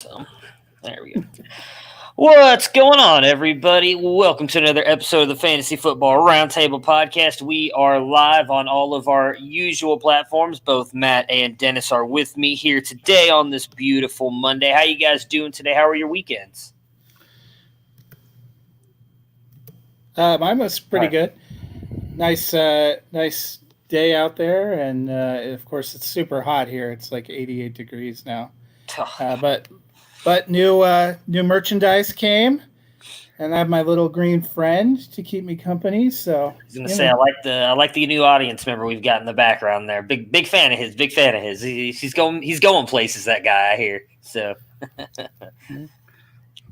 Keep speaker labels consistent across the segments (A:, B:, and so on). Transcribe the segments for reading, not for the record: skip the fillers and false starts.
A: So, there we go. What's going on, everybody? Welcome to another episode of the Fantasy Football Roundtable Podcast. We are live on all of our usual platforms. Both Matt and Dennis are with me here today on this beautiful Monday. How you guys doing today? How are your weekends?
B: Mine was pretty good. Nice day out there, and of course it's super hot here. It's like 88 degrees now. But new merchandise came, and I have my little green friend to keep me company. So
A: I was gonna say I like the new audience member we've got in the background there. Big fan of his. Big fan of his. He's going places. That guy I hear. So.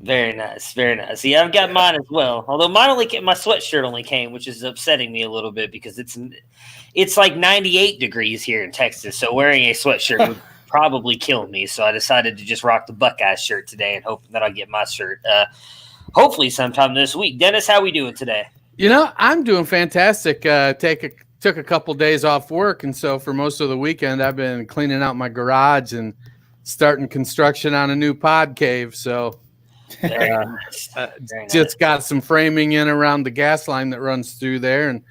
A: Very nice, very nice. Yeah, I've got mine as well. Although my sweatshirt only came, which is upsetting me a little bit because it's like 98 degrees here in Texas. So wearing a sweatshirt would probably kill me. So I decided to just rock the Buckeye shirt today and hope that I'll get my shirt hopefully sometime this week. Dennis, how we doing today?
C: You know, I'm doing fantastic. Took a couple days off work, and so for most of the weekend, I've been cleaning out my garage and starting construction on a new pod cave. So. Just got some framing in around the gas line that runs through there, and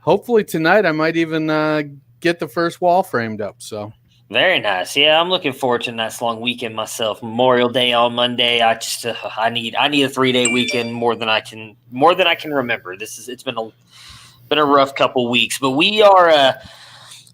C: hopefully tonight I might even get the first wall framed up. So
A: very nice. Yeah, I'm looking forward to a nice long weekend myself. Memorial Day on Monday. I need a 3-day weekend more than I can remember. It's been a rough couple weeks, but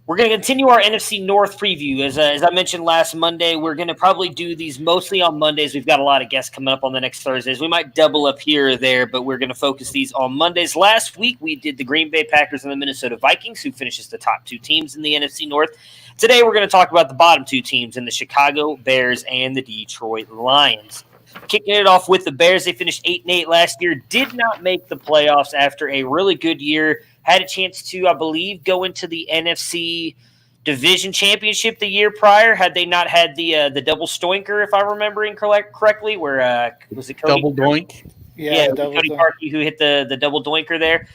A: we're going to continue our NFC North preview. As I mentioned last Monday, we're going to probably do these mostly on Mondays. We've got a lot of guests coming up on the next Thursdays. We might double up here or there, but we're going to focus these on Mondays. Last week, we did the Green Bay Packers and the Minnesota Vikings, who finishes the top two teams in the NFC North. Today, we're going to talk about the bottom two teams in the Chicago Bears and the Detroit Lions. Kicking it off with the Bears, they finished 8-8 last year, did not make the playoffs after a really good year. Had a chance to, I believe, go into the NFC Division Championship the year prior. Had they not had the double stoinker, if I'm remembering correctly, where was it Cody
C: double doink?
A: Yeah, Cody Parkey who hit the double doinker there.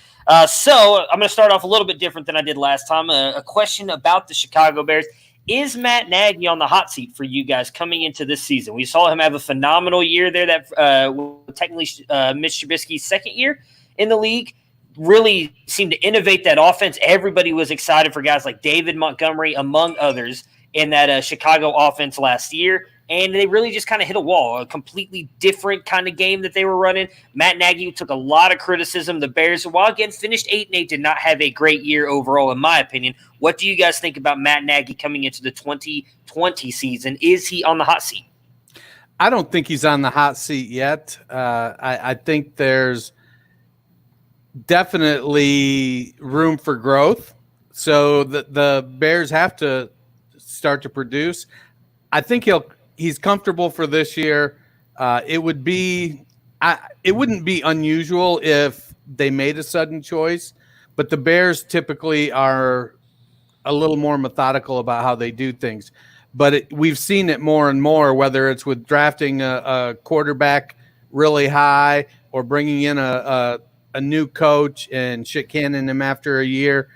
A: So I'm going to start off a little bit different than I did last time. A question about the Chicago Bears. Is Matt Nagy on the hot seat for you guys coming into this season? We saw him have a phenomenal year there. That technically Mitch Trubisky's second year in the league. Really seemed to innovate that offense. Everybody was excited for guys like David Montgomery, among others, in that Chicago offense last year. And they really just kind of hit a wall, a completely different kind of game that they were running. Matt Nagy took a lot of criticism. The Bears, while again finished 8-8, did not have a great year overall, in my opinion. What do you guys think about Matt Nagy coming into the 2020 season? Is he on the hot seat?
C: I don't think he's on the hot seat yet. I think there's definitely room for growth. So the Bears have to start to produce. I think he's comfortable for this year. It wouldn't be unusual if they made a sudden choice, but the Bears typically are a little more methodical about how they do things. But we've seen it more and more, whether it's with drafting a quarterback really high or bringing in a new coach and shit canning him after a year.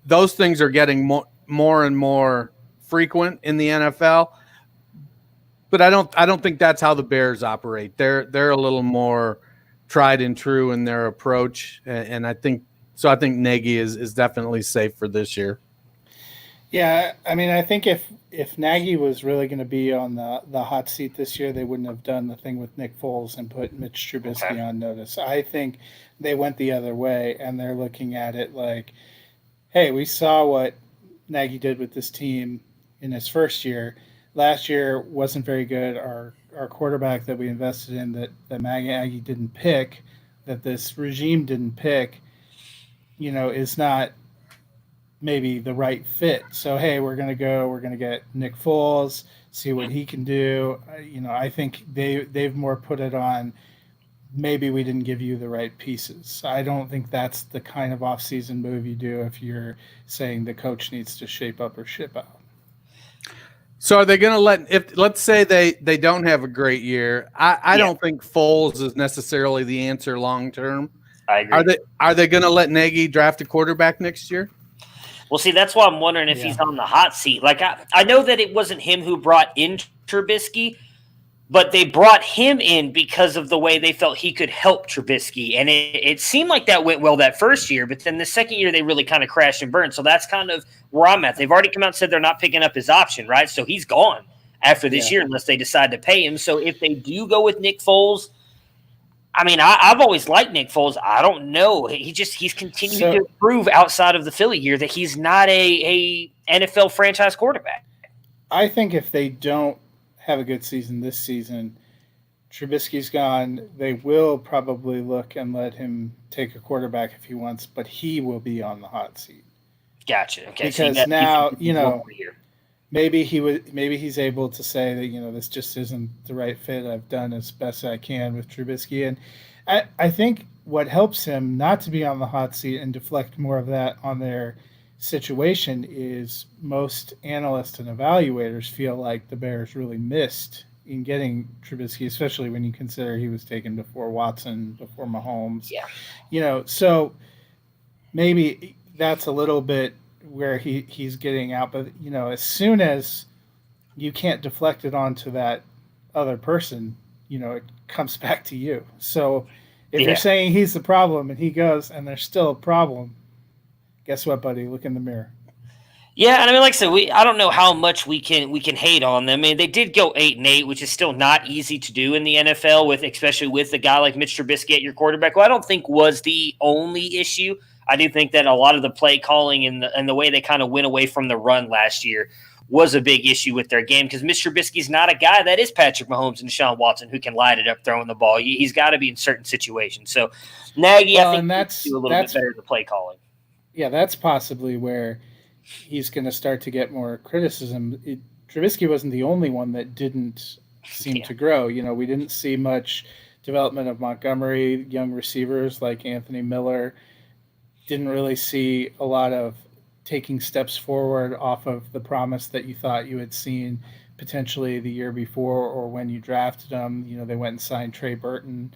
C: Those things are getting more and more frequent in the NFL. But I don't think that's how the Bears operate. They're a little more tried and true in their approach, and I think Nagy is definitely safe for this year.
B: Yeah, I mean, I think if Nagy was really going to be on the hot seat this year, they wouldn't have done the thing with Nick Foles and put Mitch Trubisky on notice. I think they went the other way, and they're looking at it like, hey, we saw what Nagy did with this team in his first year. Last year wasn't very good. Our quarterback that we invested in that Nagy didn't pick, that this regime didn't pick, is not maybe the right fit. So, hey, we're going to get Nick Foles, see what he can do. I think they've more put it on, maybe we didn't give you the right pieces. I don't think that's the kind of off-season move you do if you're saying the coach needs to shape up or ship out.
C: So are they going to let's say they don't have a great year? I don't think Foles is necessarily the answer long term.
A: I agree.
C: Are they going to let Nagy draft a quarterback next year?
A: Well, see, that's why I'm wondering if he's on the hot seat. Like, I know that it wasn't him who brought in Trubisky, but they brought him in because of the way they felt he could help Trubisky. And it seemed like that went well that first year, but then the second year they really kind of crashed and burned. So that's kind of where I'm at. They've already come out and said they're not picking up his option, right? So he's gone after this year unless they decide to pay him. So if they do go with Nick Foles, I mean, I've always liked Nick Foles. I don't know. He's continued to prove outside of the Philly year that he's not a NFL franchise quarterback.
B: I think if they don't have a good season this season, Trubisky's gone. They will probably look and let him take a quarterback if he wants, but he will be on the hot seat.
A: Gotcha. Okay.
B: Because so now, maybe he's able to say that, this just isn't the right fit. I've done as best I can with Trubisky. And I think what helps him not to be on the hot seat and deflect more of that on their situation is most analysts and evaluators feel like the Bears really missed in getting Trubisky, especially when you consider he was taken before Watson, before Mahomes.
A: Yeah.
B: So maybe that's a little bit where he's getting out. But, as soon as you can't deflect it onto that other person, it comes back to you. So if you're saying he's the problem and he goes and there's still a problem, guess what, buddy? Look in the mirror.
A: Yeah, and I mean, like I said, I don't know how much we can hate on them. I mean, they did go 8-8, which is still not easy to do in the NFL, especially with a guy like Mitch Trubisky at your quarterback, who I don't think was the only issue. I do think that a lot of the play calling and the way they kind of went away from the run last year was a big issue with their game, because Mitch Trubisky's not a guy that is Patrick Mahomes and Deshaun Watson who can light it up throwing the ball. He's got to be in certain situations. So Nagy, I think, needs to do a little bit better at the play calling.
B: Yeah, that's possibly where he's going to start to get more criticism. Trubisky wasn't the only one that didn't seem to grow. We didn't see much development of Montgomery, young receivers like Anthony Miller. Didn't really see a lot of taking steps forward off of the promise that you thought you had seen potentially the year before or when you drafted them. They went and signed Trey Burton.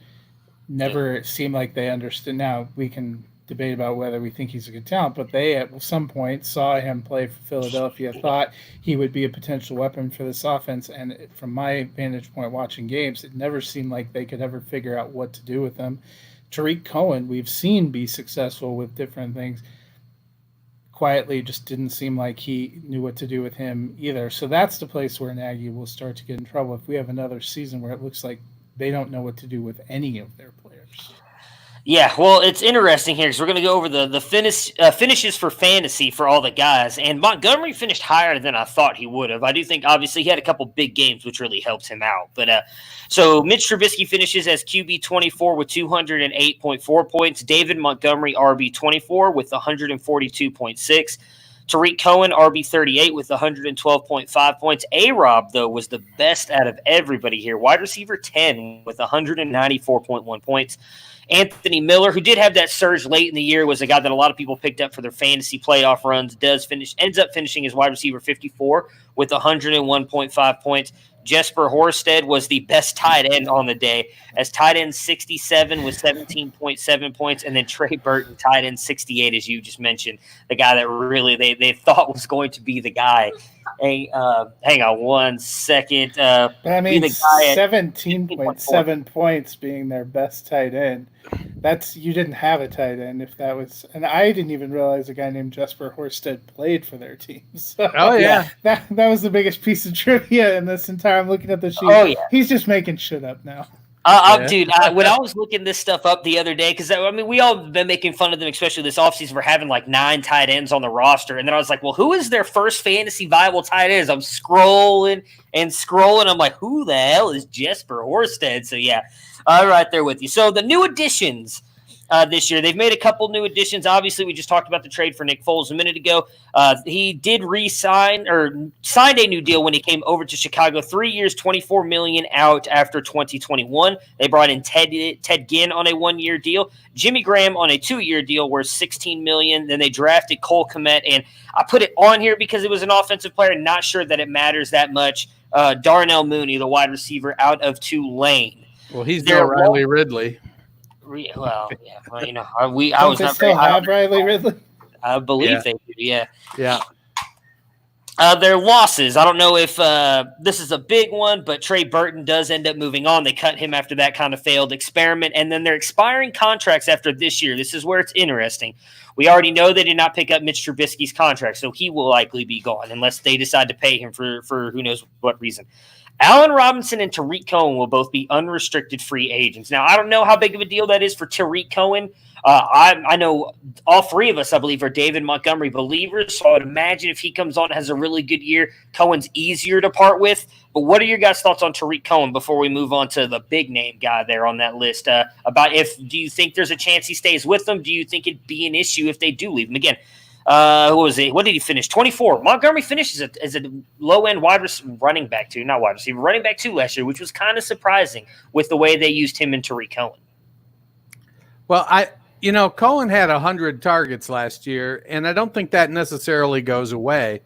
B: Never seemed like they understood. Now, we can debate about whether we think he's a good talent, but they at some point saw him play for Philadelphia, thought he would be a potential weapon for this offense. And from my vantage point watching games, it never seemed like they could ever figure out what to do with him. Tariq Cohen, we've seen be successful with different things. Quietly, just didn't seem like he knew what to do with him either. So that's the place where Nagy will start to get in trouble if we have another season where it looks like they don't know what to do with any of their players.
A: Yeah, well, it's interesting here because we're going to go over the finishes for fantasy for all the guys. And Montgomery finished higher than I thought he would have. I do think, obviously, he had a couple big games, which really helped him out. But so Mitch Trubisky finishes as QB 24 with 208.4 points. David Montgomery, RB 24 with 142.6. Tariq Cohen, RB 38 with 112.5 points. A-Rob, though, was the best out of everybody here. Wide receiver 10 with 194.1 points. Anthony Miller, who did have that surge late in the year, was a guy that a lot of people picked up for their fantasy playoff runs, ends up finishing as wide receiver 54 with 101.5 points. Jesper Horsted was the best tight end on the day, as tight end 67 with 17.7 points, and then Trey Burton, tight end 68, as you just mentioned, the guy that really they thought was going to be the guy. Hey, hang on one second.
B: But I mean, 17.7 points being their best tight end. You didn't have a tight end if that was, and I didn't even realize a guy named Jesper Horsted played for their team. So, that was the biggest piece of trivia in this entire. I'm looking at the sheet.
A: Oh, yeah.
B: He's just making shit up now.
A: Dude, when I was looking this stuff up the other day, because I mean, we all been making fun of them, especially this offseason, for having like 9 tight ends on the roster. And then I was like, well, who is their first fantasy viable tight ends? I'm scrolling. I'm like, who the hell is Jesper Horsted? So, yeah, I'm right there with you. So, the new additions this year, they've made a couple new additions. Obviously, we just talked about the trade for Nick Foles a minute ago. He did signed a new deal when he came over to Chicago. 3 years, $24 million out after 2021. They brought in Ted Ginn on a 1-year deal, Jimmy Graham on a 2-year deal worth $16 million. Then they drafted Cole Kmet, and I put it on here because it was an offensive player. Not sure that it matters that much. Darnell Mooney, the wide receiver out of Tulane.
C: Well, he's no Riley Ridley.
A: Well, yeah. Well, you know,
B: I was not still have Riley Ridley.
A: I believe they do. Yeah.
C: Yeah.
A: Their losses. I don't know if this is a big one, but Trey Burton does end up moving on. They cut him after that kind of failed experiment. And then they're expiring contracts after this year. This is where it's interesting. We already know they did not pick up Mitch Trubisky's contract, so he will likely be gone unless they decide to pay him for who knows what reason. Allen Robinson and Tariq Cohen will both be unrestricted free agents. Now, I don't know how big of a deal that is for Tariq Cohen. I know all three of us, I believe, are David Montgomery believers. So I would imagine if he comes on and has a really good year, Cohen's easier to part with. But what are your guys' thoughts on Tariq Cohen before we move on to the big name guy there on that list? Do you think there's a chance he stays with them? Do you think it'd be an issue if they do leave him? Again, what was it? What did he finish? 24. Montgomery finishes as a low-end running back two last year, which was kind of surprising with the way they used him and Tariq Cohen.
C: Well, Cohen had 100 targets last year, and I don't think that necessarily goes away.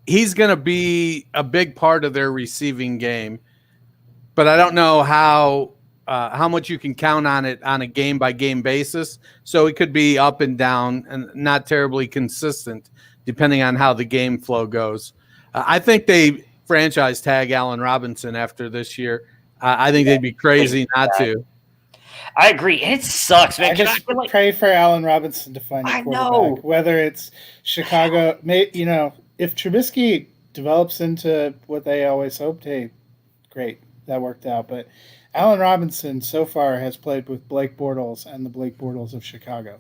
C: He's going to be a big part of their receiving game, but I don't know how much you can count on it on a game-by-game basis. So it could be up and down and not terribly consistent depending on how the game flow goes. I think they franchise tag Allen Robinson after this year. I think they'd be crazy not to.
A: I agree. And it sucks, man.
B: I just pray for Allen Robinson to find a quarterback. Whether it's Chicago, if Trubisky develops into what they always hoped, hey, great, that worked out. But Allen Robinson so far has played with Blake Bortles and the Blake Bortles of Chicago.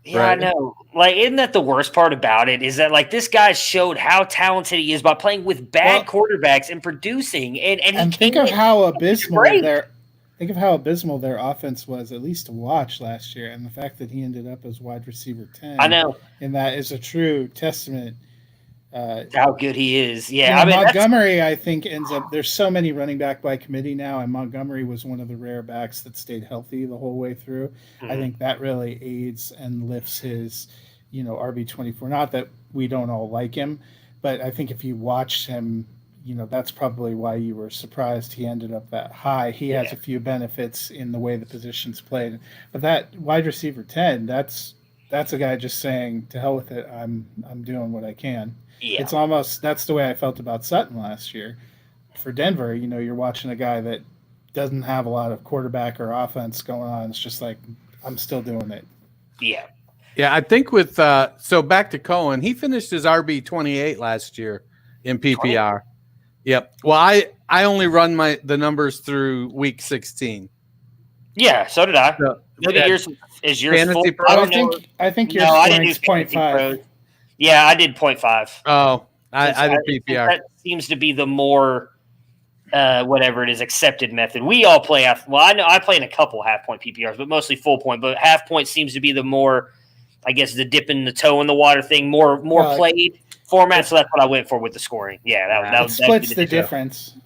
A: Yeah, right. I know. Isn't that the worst part about it? Is that this guy showed how talented he is by playing with bad quarterbacks and producing, and
B: think of how abysmal their offense was, at least to watch last year, and the fact that he ended up as wide receiver 10.
A: I know,
B: and that is a true testament.
A: How good he is. Yeah,
B: Montgomery, I think, ends up. There's so many running back by committee now, and Montgomery was one of the rare backs that stayed healthy the whole way through. Mm-hmm. I think that really aids and lifts his, RB24. Not that we don't all like him, but I think if you watched him, that's probably why you were surprised he ended up that high. He has a few benefits in the way the position's played, but that wide receiver 10, that's a guy just saying, to hell with it. I'm doing what I can. Yeah. It's almost, that's the way I felt about Sutton last year. For Denver, you're watching a guy that doesn't have a lot of quarterback or offense going on. It's just like, I'm still doing it.
A: Yeah.
C: Yeah, I think with so back to Cohen, he finished his RB28 last year in PPR. 20? Yep. Well, I only run the numbers through week 16.
A: Yeah, so did I. So, yours
C: fantasy
A: full?
B: I think yours is 0.5.
A: Yeah, I did 0.5.
C: Oh, I did PPR.
A: That seems to be the more whatever it is accepted method. We all play I know I play in a couple half-point PPRs, but mostly full point. But half-point seems to be the more, I guess, the dipping the toe in the water thing, more played format. So that's what I went for with the scoring. Yeah, that
B: splits the difference.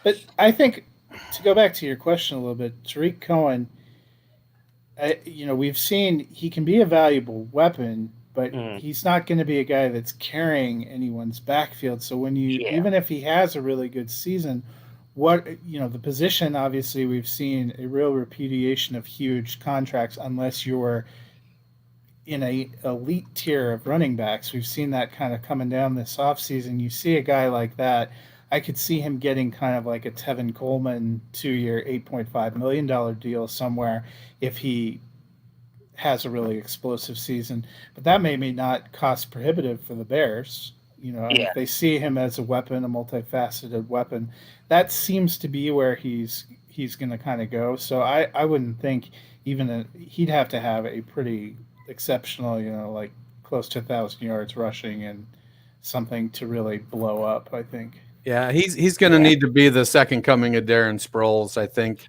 B: But I think, to go back to your question a little bit, Tariq Cohen, we've seen he can be a valuable weapon, but he's not going to be a guy that's carrying anyone's backfield. So when even if he has a really good season, the position, obviously we've seen a real repudiation of huge contracts unless you're in a elite tier of running backs. We've seen that kind of coming down this offseason. You see a guy like that, I could see him getting kind of like a Tevin Coleman 2-year, $8.5 million deal somewhere if he has a really explosive season. But that may not cost prohibitive for the Bears. If they see him as a weapon, a multifaceted weapon, that seems to be where he's going to kind of go. So I wouldn't think he'd have to have a pretty exceptional, like close to 1,000 yards rushing and something to really blow up, I think.
C: Yeah, he's going to need to be the second coming of Darren Sproles, I think.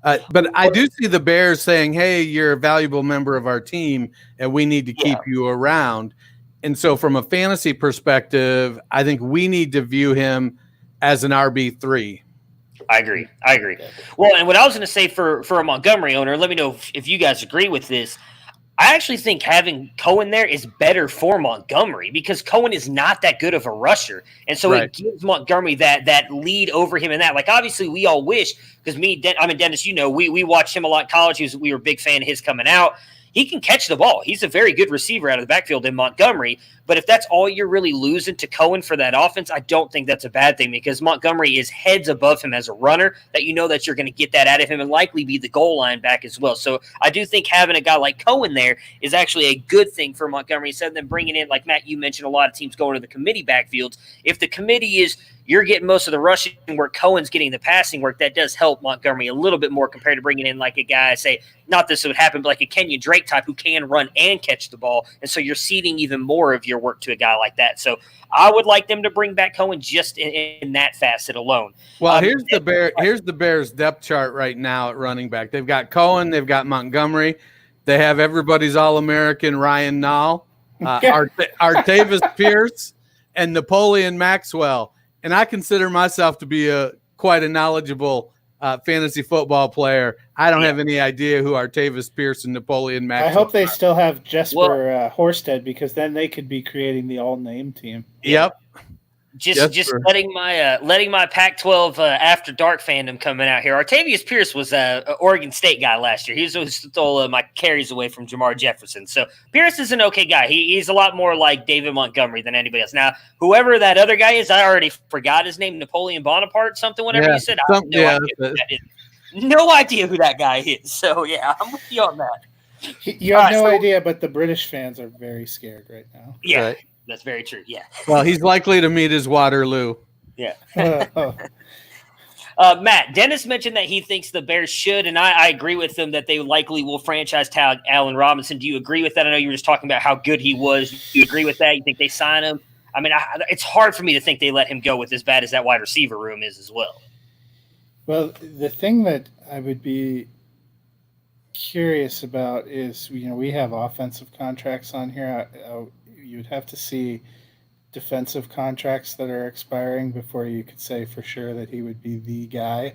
C: But I do see the Bears saying, hey, you're a valuable member of our team, and we need to keep you around. And so from a fantasy perspective, I think we need to view him as an RB3.
A: I agree. Well, and what I was going to say for a Montgomery owner, let me know if you guys agree with this. I actually think having Cohen there is better for Montgomery because Cohen is not that good of a rusher. And so it gives Montgomery that lead over him in that. Like, obviously, we all wish, because Dennis, we watched him a lot in college. We were a big fan of his coming out. he can catch the ball. He's a very good receiver out of the backfield in Montgomery. But if that's all you're really losing to Cohen for that offense, I don't think that's a bad thing because Montgomery is heads above him as a runner that you know that you're going to get that out of him and likely be the goal line back as well. So I do think having a guy like Cohen there is actually a good thing for Montgomery instead of them bringing in, like Matt, you mentioned a lot of teams going to the committee backfields. If the committee is you're getting most of the rushing work, Cohen's getting the passing work, that does help Montgomery a little bit more compared to bringing in like a guy, say, not this would happen, but like a Kenyon Drake type who can run and catch the ball. And so you're ceding even more of your work to a guy like that. So I would like them to bring back Cohen just in that facet alone.
C: Well, here's the Bears depth chart right now at running back. They've got Cohen, they've got Montgomery, they have everybody's All-American Ryan Nall, Artavis Pierce, and Napoleon Maxwell. And I consider myself to be quite a knowledgeable fantasy football player. I don't have any idea who Artavis Pierce and Napoleon Maxwell
B: I hope they still have Jesper Horsted because then they could be creating the all-name team.
C: Yep.
A: Just letting my Pac-12 after dark fandom coming out here. Artavius Pierce was an Oregon State guy last year. He was who stole my carries away from Jamar Jefferson. So Pierce is an okay guy. He's a lot more like David Montgomery than anybody else. Now, whoever that other guy is, I already forgot his name. Napoleon Bonaparte, something. Whatever you said, I have no idea who that is. No idea who that guy is. So yeah, I'm with you on that.
B: You have no idea, but the British fans are very scared right now.
A: Yeah.
C: Right.
A: That's very true. Yeah.
C: Well, he's likely to meet his Waterloo.
A: Yeah. Matt, Dennis mentioned that he thinks the Bears should, and I agree with him that they likely will franchise tag Allen Robinson. Do you agree with that? I know you were just talking about how good he was. Do you agree with that? You think they sign him? I mean, it's hard for me to think they let him go with as bad as that wide receiver room is as well.
B: Well, the thing that I would be curious about is, we have offensive contracts on here. You'd have to see defensive contracts that are expiring before you could say for sure that he would be the guy.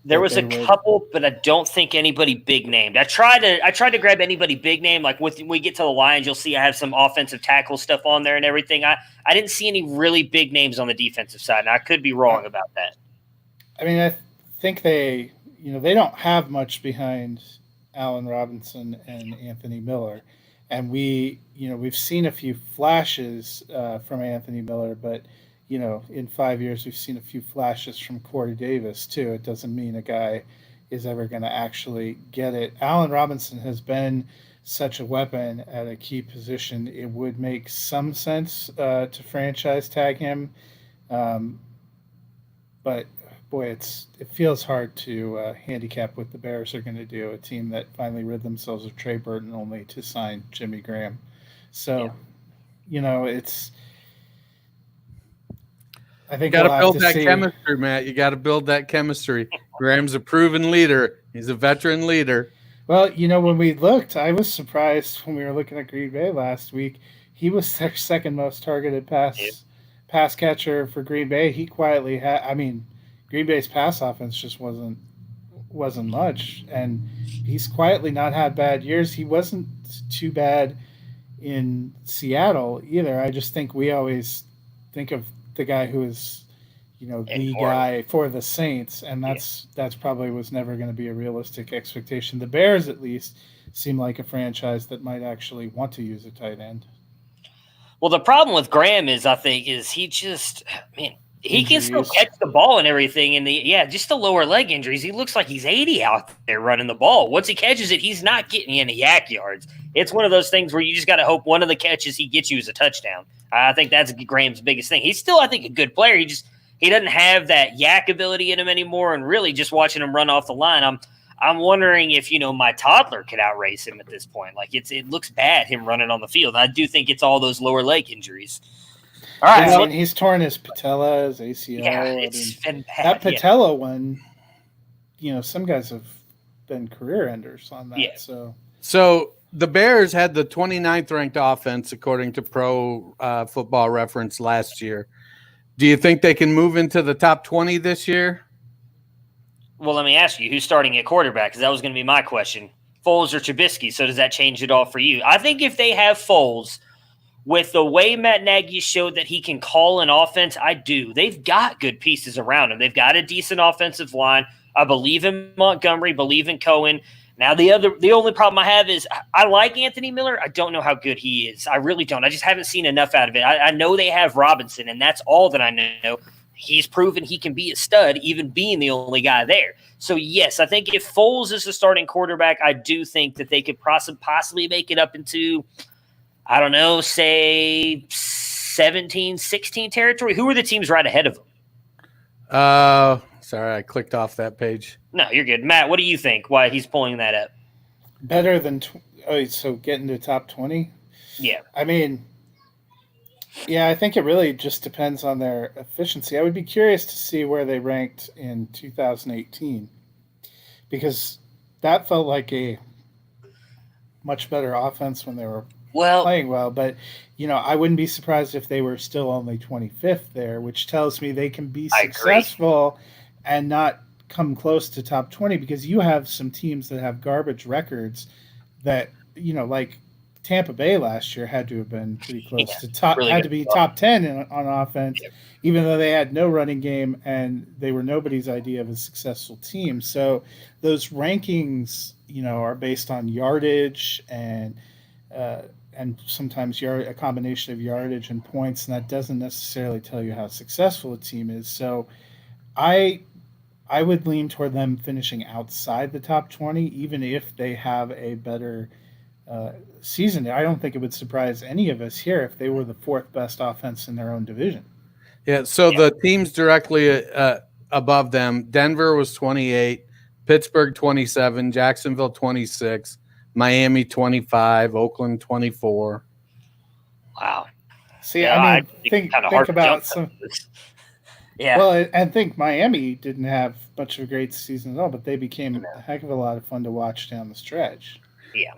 A: There was a couple, but I don't think anybody big named. I tried to grab anybody big name. Like when we get to the Lions, you'll see I have some offensive tackle stuff on there and everything. I didn't see any really big names on the defensive side, and I could be wrong about that.
B: I mean, I think they don't have much behind Allen Robinson and Anthony Miller. And we've seen a few flashes from Anthony Miller, but, in 5 years, we've seen a few flashes from Corey Davis, too. It doesn't mean a guy is ever going to actually get it. Allen Robinson has been such a weapon at a key position. It would make some sense to franchise tag him. But, boy, it feels hard to handicap what the Bears are going to do, a team that finally rid themselves of Trey Burton only to sign Jimmy Graham. So, I think
C: you got to build that chemistry, Matt. You got to build that chemistry. Graham's a proven leader. He's a veteran leader.
B: Well, when we looked, I was surprised when we were looking at Green Bay last week. He was their second most targeted pass catcher for Green Bay. He quietly had, Green Bay's pass offense just wasn't much, and he's quietly not had bad years. He wasn't too bad in Seattle either. I just think we always think of the guy who is, the guy for the Saints, and that's probably was never going to be a realistic expectation. The Bears, at least, seem like a franchise that might actually want to use a tight end.
A: Well, the problem with Graham is he just, he can still catch the ball and everything. And just the lower leg injuries. He looks like he's 80 out there running the ball. Once he catches it, he's not getting any yak yards. It's one of those things where you just got to hope one of the catches he gets you is a touchdown. I think that's Graham's biggest thing. He's still, I think, a good player. He doesn't have that yak ability in him anymore. And really just watching him run off the line, I'm wondering if, my toddler could outrace him at this point. Like it looks bad, him running on the field. I do think it's all those lower leg injuries. All right.
B: He's torn his patella, his ACL.
A: Yeah, it's been bad.
B: That patella one, some guys have been career enders on that.
A: Yeah.
C: So the Bears had the 29th ranked offense, according to Pro Football Reference last year. Do you think they can move into the top 20 this year?
A: Well, let me ask you, who's starting at quarterback? Because that was going to be my question. Foles or Trubisky? So does that change it all for you? I think if they have Foles, with the way Matt Nagy showed that he can call an offense, I do. They've got good pieces around him. They've got a decent offensive line. I believe in Montgomery, believe in Cohen. Now, the only problem I have is I like Anthony Miller. I don't know how good he is. I really don't. I just haven't seen enough out of it. I know they have Robinson, and that's all that I know. He's proven he can be a stud, even being the only guy there. So, yes, I think if Foles is the starting quarterback, I do think that they could possibly make it up into, I don't know, say 17, 16 territory. Who are the teams right ahead of them?
C: Sorry, I clicked off that page.
A: No, you're good. Matt, what do you think? Why he's pulling that up?
B: Better than so getting to top 20?
A: Yeah.
B: I mean, yeah, I think it really just depends on their efficiency. I would be curious to see where they ranked in 2018 because that felt like a much better offense when they were playing well. But, I wouldn't be surprised if they were still only 25th there, which tells me they can be successful and not come close to top 20 because you have some teams that have garbage records that, like Tampa Bay last year had to have been pretty close to top, really had to be top 10 on offense, even though they had no running game and they were nobody's idea of a successful team. So those rankings, are based on yardage and sometimes a combination of yardage and points, and that doesn't necessarily tell you how successful a team is. So I would lean toward them finishing outside the top 20, even if they have a better season. I don't think it would surprise any of us here if they were the fourth best offense in their own division.
C: Yeah, so the teams directly above them, Denver was 28, Pittsburgh 27, Jacksonville 26, Miami 25, Oakland 24.
A: Wow.
B: See, I mean, think about some. Yeah. Well, I think Miami didn't have much of a great season at all, but they became a heck of a lot of fun to watch down the stretch.
A: Yeah.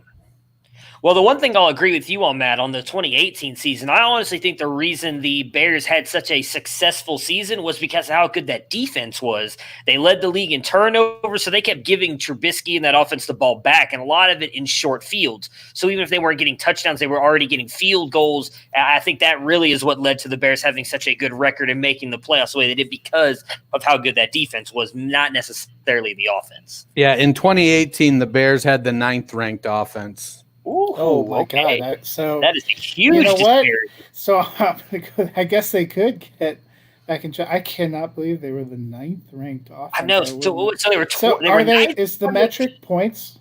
A: Well, the one thing I'll agree with you on, Matt, on the 2018 season, I honestly think the reason the Bears had such a successful season was because of how good that defense was. They led the league in turnovers, so they kept giving Trubisky and that offense the ball back, and a lot of it in short fields. So even if they weren't getting touchdowns, they were already getting field goals. I think that really is what led to the Bears having such a good record and making the playoffs the way they did because of how good that defense was, not necessarily the offense.
C: Yeah, in 2018, the Bears had the 9th-ranked offense.
A: Ooh,
B: oh my God!
A: That is a huge.
B: You know what? So I guess they could get back in. I cannot believe they were the 9th ranked offense.
A: I know. So they were.
B: Is the metric points?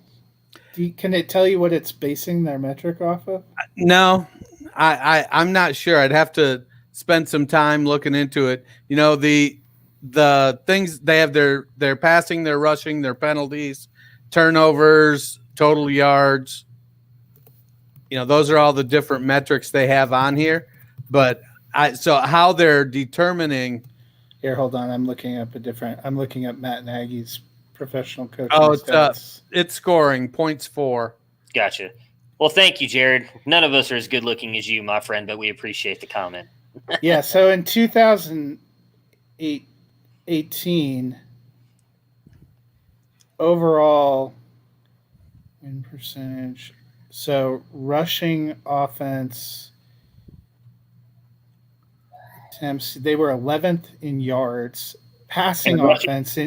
B: Can it tell you what it's basing their metric off of?
C: No, I'm not sure. I'd have to spend some time looking into it. The things they have their passing, their rushing, their penalties, turnovers, total yards. Those are all the different metrics they have on here. But so how they're determining.
B: Here, hold on. I'm looking up Matt Nagy's professional coaching.
C: Oh, it's scoring points for.
A: Gotcha. Well, thank you, Jared. None of us are as good looking as you, my friend, but we appreciate the comment.
B: Yeah. So in 2018, overall win percentage. So rushing offense attempts, they were 11th in yards. Passing offense,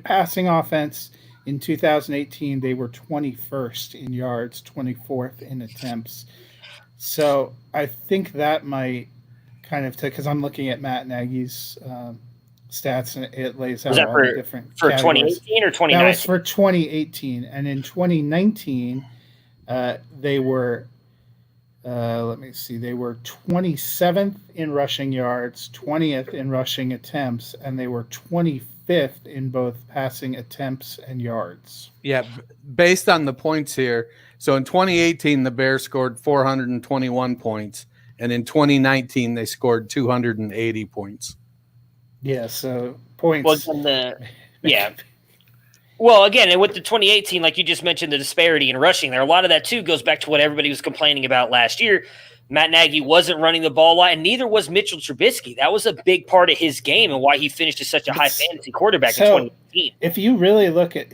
B: passing offense in 2018, they were 21st in yards, 24th in attempts. So I think that might kind of because I'm looking at Matt Nagy's stats and it lays out all the different
A: for 2018 or 2019.
B: That was for 2018, and in 2019. They were, let me see, they were 27th in rushing yards, 20th in rushing attempts, and they were 25th in both passing attempts and yards.
C: Yeah, based on the points here. So in 2018, the Bears scored 421 points, and in 2019, they scored 280 points.
B: Yeah, so points.
A: Yeah. Well, again, and with the 2018, like you just mentioned, the disparity in rushing there, a lot of that, too, goes back to what everybody was complaining about last year. Matt Nagy wasn't running the ball a lot, and neither was Mitchell Trubisky. That was a big part of his game and why he finished as such a high fantasy quarterback in 2018.
B: If you really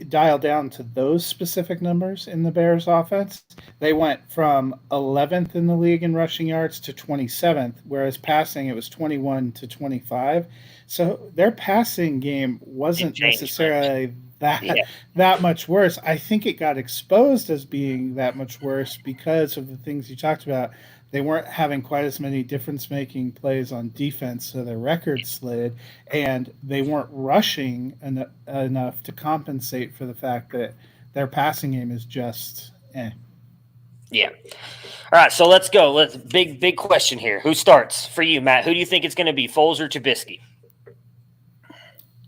B: dial down to those specific numbers in the Bears offense, they went from 11th in the league in rushing yards to 27th, whereas passing it was 21 to 25. So their passing game wasn't necessarily that much worse. I think it got exposed as being that much worse because of the things you talked about. They weren't having quite as many difference-making plays on defense, so their record slid, and they weren't rushing enough to compensate for the fact that their passing game is just
A: Yeah. All right, so let's go. Big question here. Who starts for you, Matt? Who do you think it's going to be, Foles or Trubisky?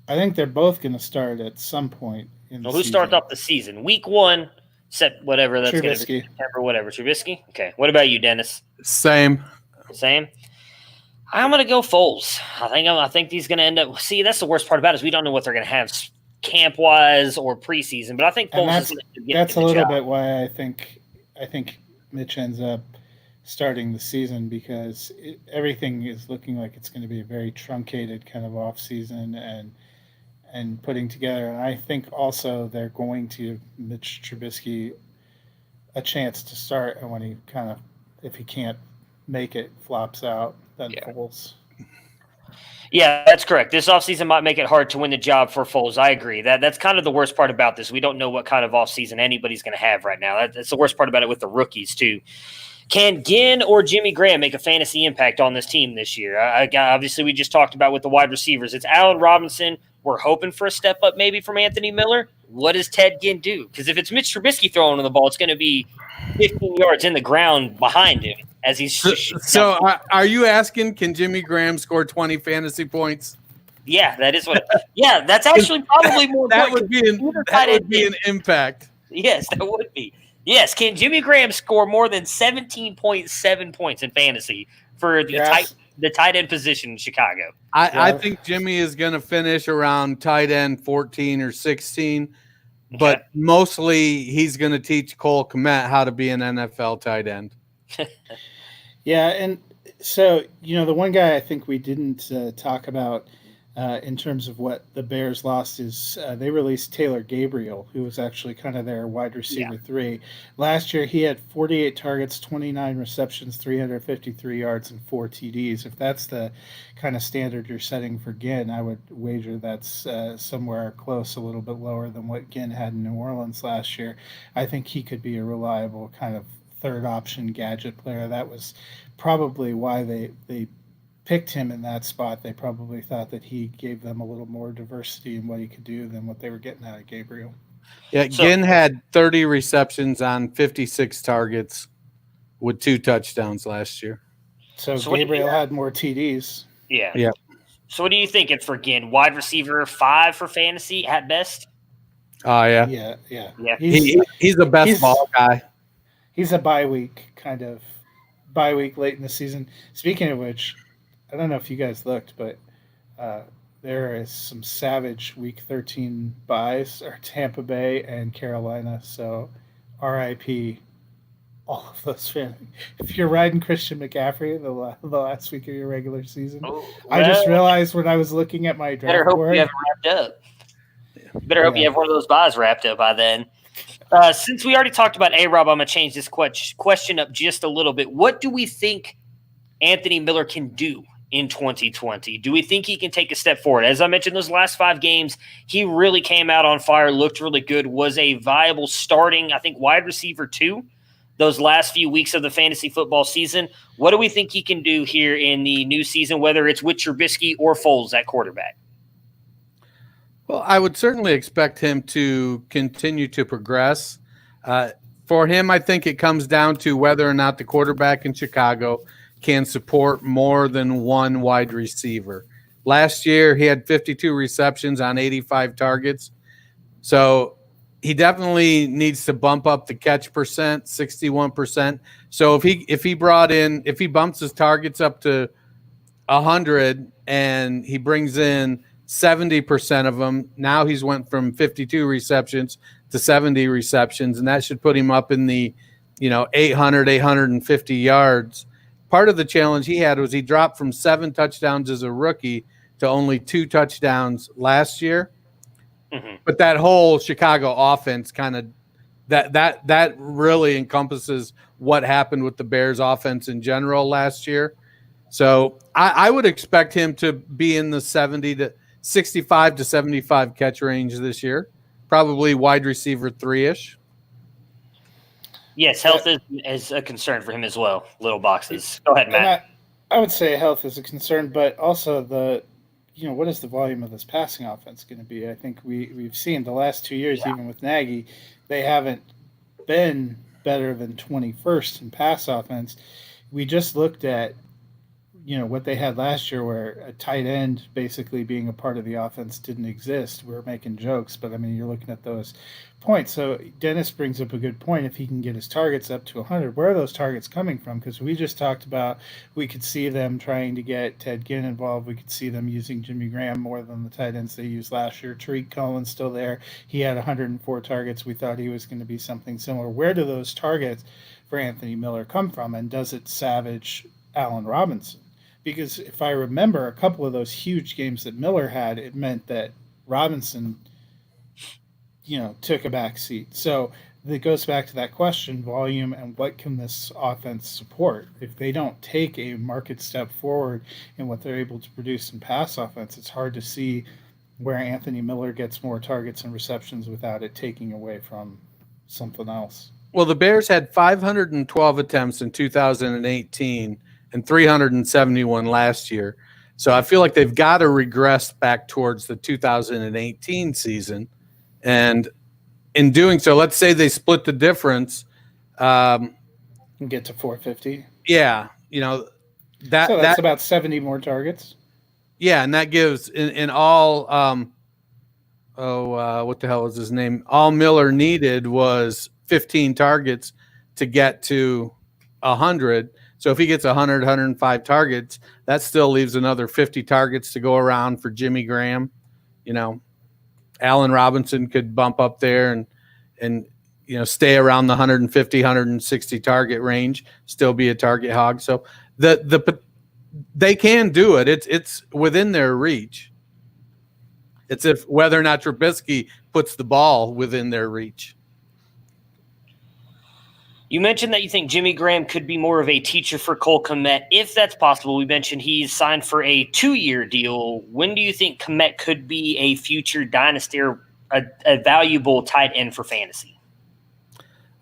B: I think they're both going to start at some point.
A: Who starts off the season? Week 1. Set whatever that's going to be, September, whatever. Trubisky? Okay. What about you, Dennis?
C: Same.
A: I'm going to go Foles. I think he's going to end up. See, that's the worst part about it is we don't know what they're going to have camp-wise or preseason, but I think Foles is going to get
B: that's a little bit why I think Mitch ends up starting the season because everything is looking like it's going to be a very truncated kind of off season and putting together. And I think also they're going to give Mitch Trubisky a chance to start. And when if he can't make it, flops out, then Foles.
A: Yeah, that's correct. This offseason might make it hard to win the job for Foles. I agree. That's kind of the worst part about this. We don't know what kind of offseason anybody's going to have right now. That's the worst part about it with the rookies, too. Can Ginn or Jimmy Graham make a fantasy impact on this team this year? Obviously, we just talked about with the wide receivers. It's Allen Robinson. We're hoping for a step up maybe from Anthony Miller. What does Ted Ginn do? Because if it's Mitch Trubisky throwing on the ball, it's going to be 15 yards in the ground behind him as he's.
C: So are you asking, can Jimmy Graham score 20 fantasy points?
A: Yeah, that is what. Yeah, that's actually probably more.
C: That would be an impact.
A: Yes, that would be. Yes, can Jimmy Graham score more than 17.7 points in fantasy for the tight end position in Chicago?
C: I think Jimmy is going to finish around tight end 14 or 16, but mostly he's going to teach Cole Kmet how to be an NFL tight end.
B: Yeah, and so, the one guy I think we didn't talk about in terms of what the Bears lost is they released Taylor Gabriel, who was actually kind of their wide receiver 3. Last year, he had 48 targets, 29 receptions, 353 yards, and 4 TDs. If that's the kind of standard you're setting for Ginn, I would wager that's somewhere close, a little bit lower than what Ginn had in New Orleans last year. I think he could be a reliable kind of third option gadget player. That was probably why they picked him in that spot. They probably thought that he gave them a little more diversity in what he could do than what they were getting out of Gabriel.
C: Yeah, Ginn had 30 receptions on 56 targets with 2 touchdowns last year.
B: So Gabriel had more TDs.
A: Yeah. So what are you thinking for Ginn? Wide receiver 5 for fantasy at best?
C: Oh, yeah.
B: Yeah.
C: He's the best ball guy.
B: He's a bye week late in the season. Speaking of which, I don't know if you guys looked, but there is some savage Week 13 buys are Tampa Bay and Carolina. So, RIP all of those fans. If you're riding Christian McCaffrey the last week of your regular season, I just realized when I was looking at my draft board.
A: Better hope you have it wrapped up. Better hope you have one of those buys wrapped up by then. Since we already talked about A-Rob, I'm going to change this question up just a little bit. What do we think Anthony Miller can do in 2020? Do we think he can take a step forward? As I mentioned, those last 5 games, he really came out on fire, looked really good, was a viable starting, I think, wide receiver 2 those last few weeks of the fantasy football season. What do we think he can do here in the new season, whether it's with Trubisky or Foles at quarterback?
C: Well, I would certainly expect him to continue to progress. For him, I think it comes down to whether or not the quarterback in Chicago can support more than one wide receiver. Last year, he had 52 receptions on 85 targets. So he definitely needs to bump up the catch percent, 61%. So if he bumps his targets up to 100 and he brings in 70% of them, now he's went from 52 receptions to 70 receptions, and that should put him up in the 800, 850 yards. part of the challenge he had was he dropped from 7 touchdowns as a rookie to only 2 touchdowns last year.
A: Mm-hmm.
C: But that whole Chicago offense kind of that really encompasses what happened with the Bears offense in general last year. So I would expect him to be in the 65 to 75 catch range this year, probably wide receiver 3-ish.
A: Yes, health is a concern for him as well. Little boxes. Go ahead, Matt.
B: I would say health is a concern, but also what is the volume of this passing offense going to be? I think we've seen the last 2 years, even with Nagy, they haven't been better than 21st in pass offense. We just looked at what they had last year, where a tight end basically being a part of the offense didn't exist. We're making jokes, but I mean, you're looking at those points. So Dennis brings up a good point. If he can get his targets up to 100, where are those targets coming from? Because we just talked about, we could see them trying to get Ted Ginn involved. We could see them using Jimmy Graham more than the tight ends they used last year. Tariq Cohen's still there. He had 104 targets. We thought he was going to be something similar. Where do those targets for Anthony Miller come from? And does it savage Allen Robinson? Because if I remember a couple of those huge games that Miller had, it meant that Robinson, took a back seat. So it goes back to that question, volume, and what can this offense support? If they don't take a market step forward in what they're able to produce in pass offense, it's hard to see where Anthony Miller gets more targets and receptions without it taking away from something else.
C: Well, the Bears had 512 attempts in 2018 and 371 last year. So I feel like they've got to regress back towards the 2018 season. And in doing so, let's say they split the difference.
B: And get to 450.
C: Yeah.
B: That's about 70 more targets.
C: Yeah. And that gives in all, what the hell was his name? All Miller needed was 15 targets to get to 100. So if he gets 100, 105 targets, that still leaves another 50 targets to go around for Jimmy Graham. Allen Robinson could bump up there and stay around the 150, 160 target range, still be a target hog. So they can do it. It's within their reach. It's if whether or not Trubisky puts the ball within their reach.
A: You mentioned that you think Jimmy Graham could be more of a teacher for Cole Kmet. If that's possible, we mentioned he's signed for a 2-year deal. When do you think Kmet could be a future dynasty or a valuable tight end for fantasy?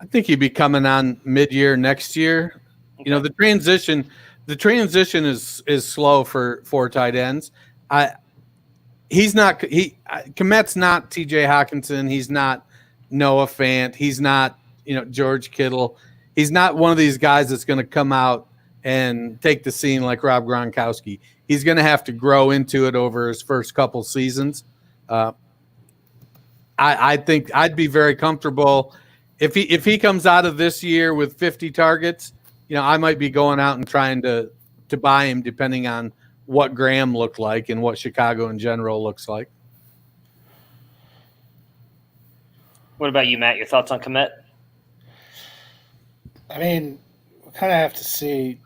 C: I think he'd be coming on mid-year next year. Okay. The transition is slow for tight ends. Kmet's not TJ Hawkinson. He's not Noah Fant. He's not George Kittle. He's not one of these guys that's going to come out and take the scene like Rob Gronkowski. He's going to have to grow into it over his first couple seasons. I think I'd be very comfortable if he comes out of this year with 50 targets. I might be going out and trying to buy him, depending on what Graham looked like and what Chicago in general looks like.
A: What about you, Matt? Your thoughts on Kmet?
B: I mean, we kind of have to see.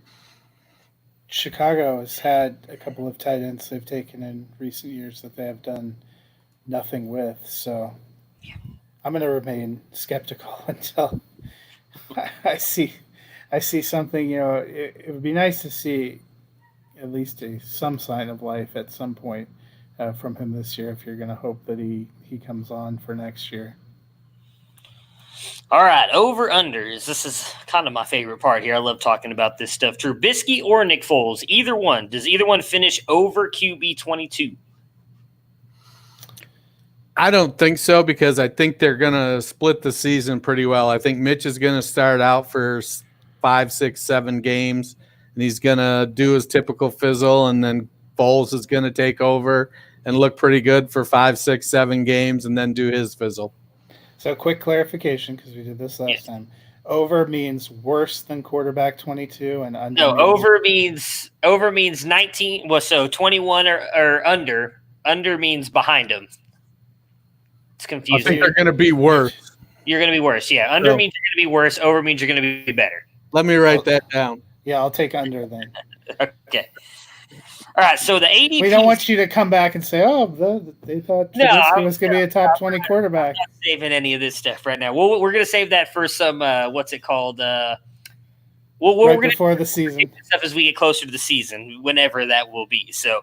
B: Chicago has had a couple of tight ends they've taken in recent years that they have done nothing with. So I'm going to remain skeptical until I see something. It would be nice to see at least some sign of life at some point from him this year, if you're going to hope that he comes on for next year.
A: All right, over-unders. This is kind of my favorite part here. I love talking about this stuff. Trubisky or Nick Foles, either one. Does either one finish over QB 22?
C: I don't think so, because I think they're going to split the season pretty well. I think Mitch is going to start out for 5, 6, 7 games, and he's going to do his typical fizzle, and then Foles is going to take over and look pretty good for 5, 6, 7 games, and then do his fizzle. So
B: quick clarification, because we did this last time. Over means worse than quarterback 22, and under.
A: No, over means 19. Well, so 21 or under. Under means behind him. It's confusing.
C: I think they're going to be worse.
A: You're going to be worse, yeah. Under means you're going to be worse. Over means you're going to be better.
C: Let me write that down.
B: Yeah, I'll take under then.
A: Okay. All right. So the ADP.
B: We don't want you to come back and say, "Oh, they thought Trubisky was going to be a top 20 quarterback."
A: I'm not saving any of this stuff right now. We're going to save that for some. What's it called?
B: Right
A: we're going
B: before the season.
A: Stuff as we get closer to the season, whenever that will be. So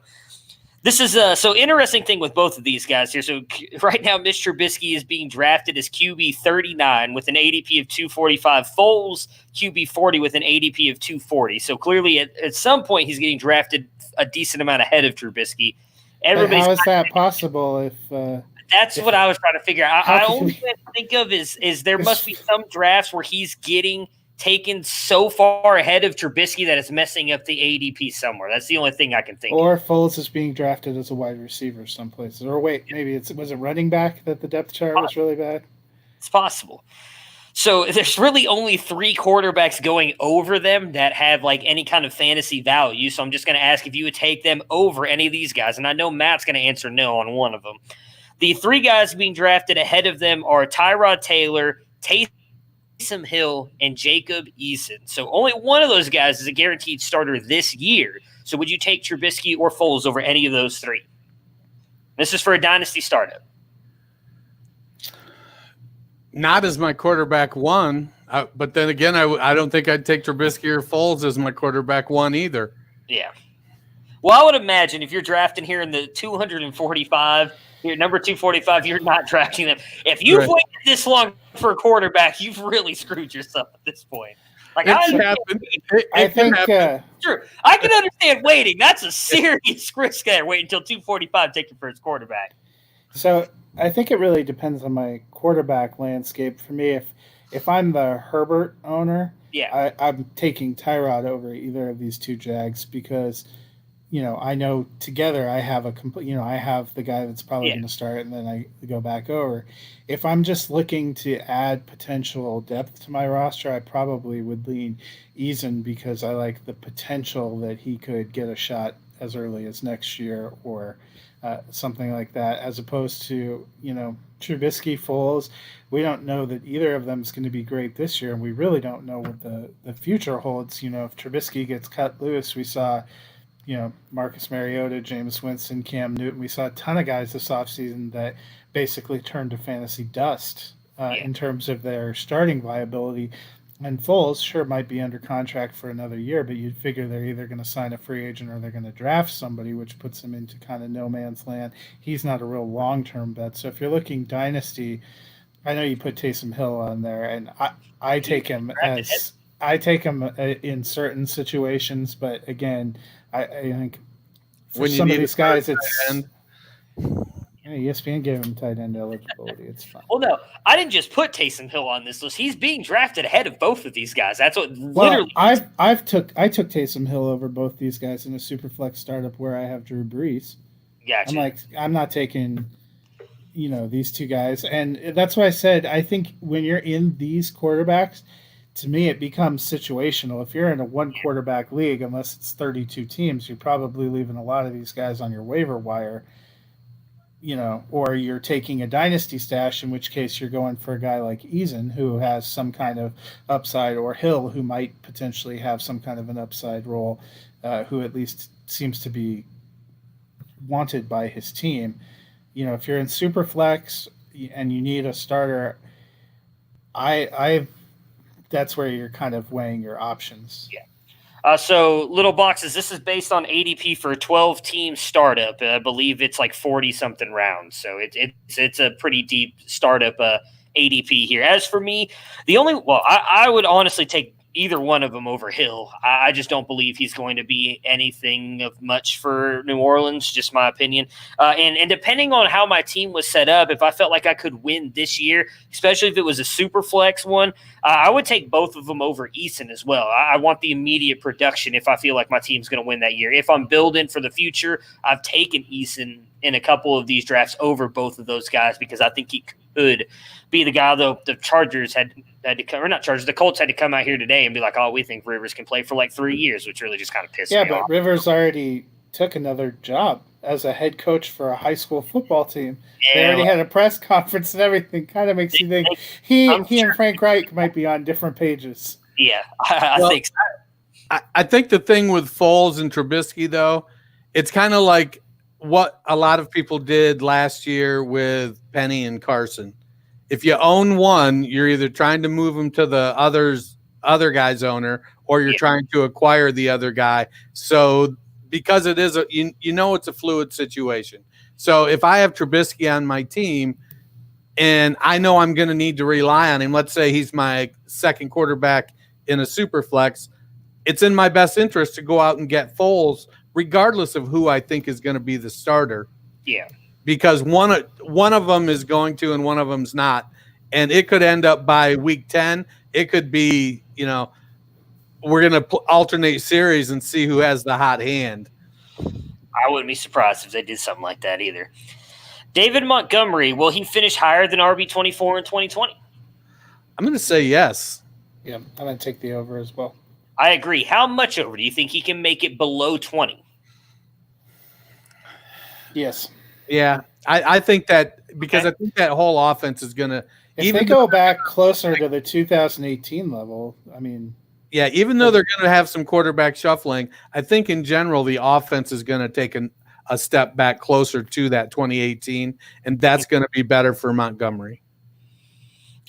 A: this is so interesting thing with both of these guys here. So right now, Mitch Trubisky is being drafted as QB 39 with an ADP of 245. Foles QB 40 with an ADP of 240. So clearly, at some point, he's getting drafted a decent amount ahead of Trubisky.
B: Everybody's how is that possible? If
A: that's what I was trying to figure out. I only thing I think of is there must be some drafts where he's getting taken so far ahead of Trubisky that it's messing up the ADP somewhere. That's the only thing I can think
B: or
A: of.
B: Foles is being drafted as a wide receiver some places. Or wait, maybe was it running back that the depth chart was really bad?
A: It's possible. So there's really only 3 quarterbacks going over them that have like any kind of fantasy value. So I'm just going to ask if you would take them over any of these guys. And I know Matt's going to answer no on one of them. The 3 guys being drafted ahead of them are Tyrod Taylor, Taysom Hill, and Jacob Eason. So only one of those guys is a guaranteed starter this year. So would you take Trubisky or Foles over any of those 3? This is for a dynasty startup.
C: Not as my quarterback 1, but then again, I don't think I'd take Trubisky or Foles as my quarterback 1 either.
A: Yeah. Well, I would imagine if you're drafting here in the 245, you're number 245, you're not drafting them. If you've waited this long for a quarterback, you've really screwed yourself at this point. Like
C: I think
A: sure, I can understand waiting. That's a serious risk there. Wait until 245, take your first quarterback.
B: So I think it really depends on my quarterback landscape. For me, if I'm the Herbert owner, I'm taking Tyrod over either of these 2 Jags because, I know together I have a complete, I have the guy that's probably going to start and then I go back over. If I'm just looking to add potential depth to my roster, I probably would lean Eason because I like the potential that he could get a shot as early as next year or something like that, as opposed to, Trubisky, Foles. We don't know that either of them is going to be great this year, and we really don't know what the future holds. If Trubisky gets cut loose, we saw, Marcus Mariota, Jameis Winston, Cam Newton. We saw a ton of guys this offseason that basically turned to fantasy dust in terms of their starting viability. And Foles, sure, might be under contract for another year, but you'd figure they're either going to sign a free agent or they're going to draft somebody, which puts them into kind of no man's land. He's not a real long-term bet. So if you're looking dynasty, I know you put Taysom Hill on there, and I take him in certain situations, but again, I think for some of these guys, it's ESPN gave him tight end eligibility. It's fine.
A: Well, no, I didn't just put Taysom Hill on this list. He's being drafted ahead of both of these guys. That's what literally.
B: I took Taysom Hill over both these guys in a super flex startup where I have Drew Brees.
A: Gotcha.
B: I'm not taking, these 2 guys, and that's why I said I think when you're in these quarterbacks, to me it becomes situational. If you're in a 1 quarterback league, unless it's 32 teams, you're probably leaving a lot of these guys on your waiver wire. Or you're taking a dynasty stash, in which case you're going for a guy like Eason, who has some kind of upside, or Hill, who might potentially have some kind of an upside role, who at least seems to be wanted by his team. If you're in super flex and you need a starter, that's where you're kind of weighing your options.
A: Yeah. So little boxes, this is based on ADP for a 12-team startup. I believe it's like 40-something rounds. So it's a pretty deep startup ADP here. As for me, I would honestly take either one of them over Hill. I just don't believe he's going to be anything of much for New Orleans, just my opinion. And depending on how my team was set up, if I felt like I could win this year, especially if it was a super flex one, I would take both of them over Eason as well. I want the immediate production if I feel like my team's going to win that year. If I'm building for the future, I've taken Eason in a couple of these drafts over both of those guys because I think he could be the guy. Though the Chargers had to come, or not Chargers, the Colts had to come out here today and be like, "Oh, we think Rivers can play for like 3 years," which really just kind of pissed me off.
B: Yeah, but Rivers already took another job as a head coach for a high school football team. Yeah, they already had a press conference and everything. Kind of makes you think he and Frank Reich might be on different pages.
A: Yeah, I think so.
C: I think the thing with Foles and Trubisky, though, it's kind of like what a lot of people did last year with Penny and Carson. If you own one, you're either trying to move them to the other guy's owner, or you're trying to acquire the other guy. So because it is it's a fluid situation. So if I have Trubisky on my team and I know I'm going to need to rely on him, let's say he's my second quarterback in a super flex, it's in my best interest to go out and get Foles, regardless of who I think is going to be the starter.
A: Yeah.
C: Because one of them is going to and one of them's not. And it could end up by week 10. It could be, we're going to alternate series and see who has the hot hand.
A: I wouldn't be surprised if they did something like that either. David Montgomery, will he finish higher than RB24 in 2020?
C: I'm going to say yes.
B: Yeah, I'm going to take the over as well.
A: I agree. How much over? Do you think he can make it below 20?
B: Yes.
C: Yeah, I think that because I think that whole offense is going to –
B: If they go back closer to the 2018 level, I mean –
C: yeah, even though they're going to have some quarterback shuffling, I think in general the offense is going to take a step back closer to that 2018, and that's going to be better for Montgomery.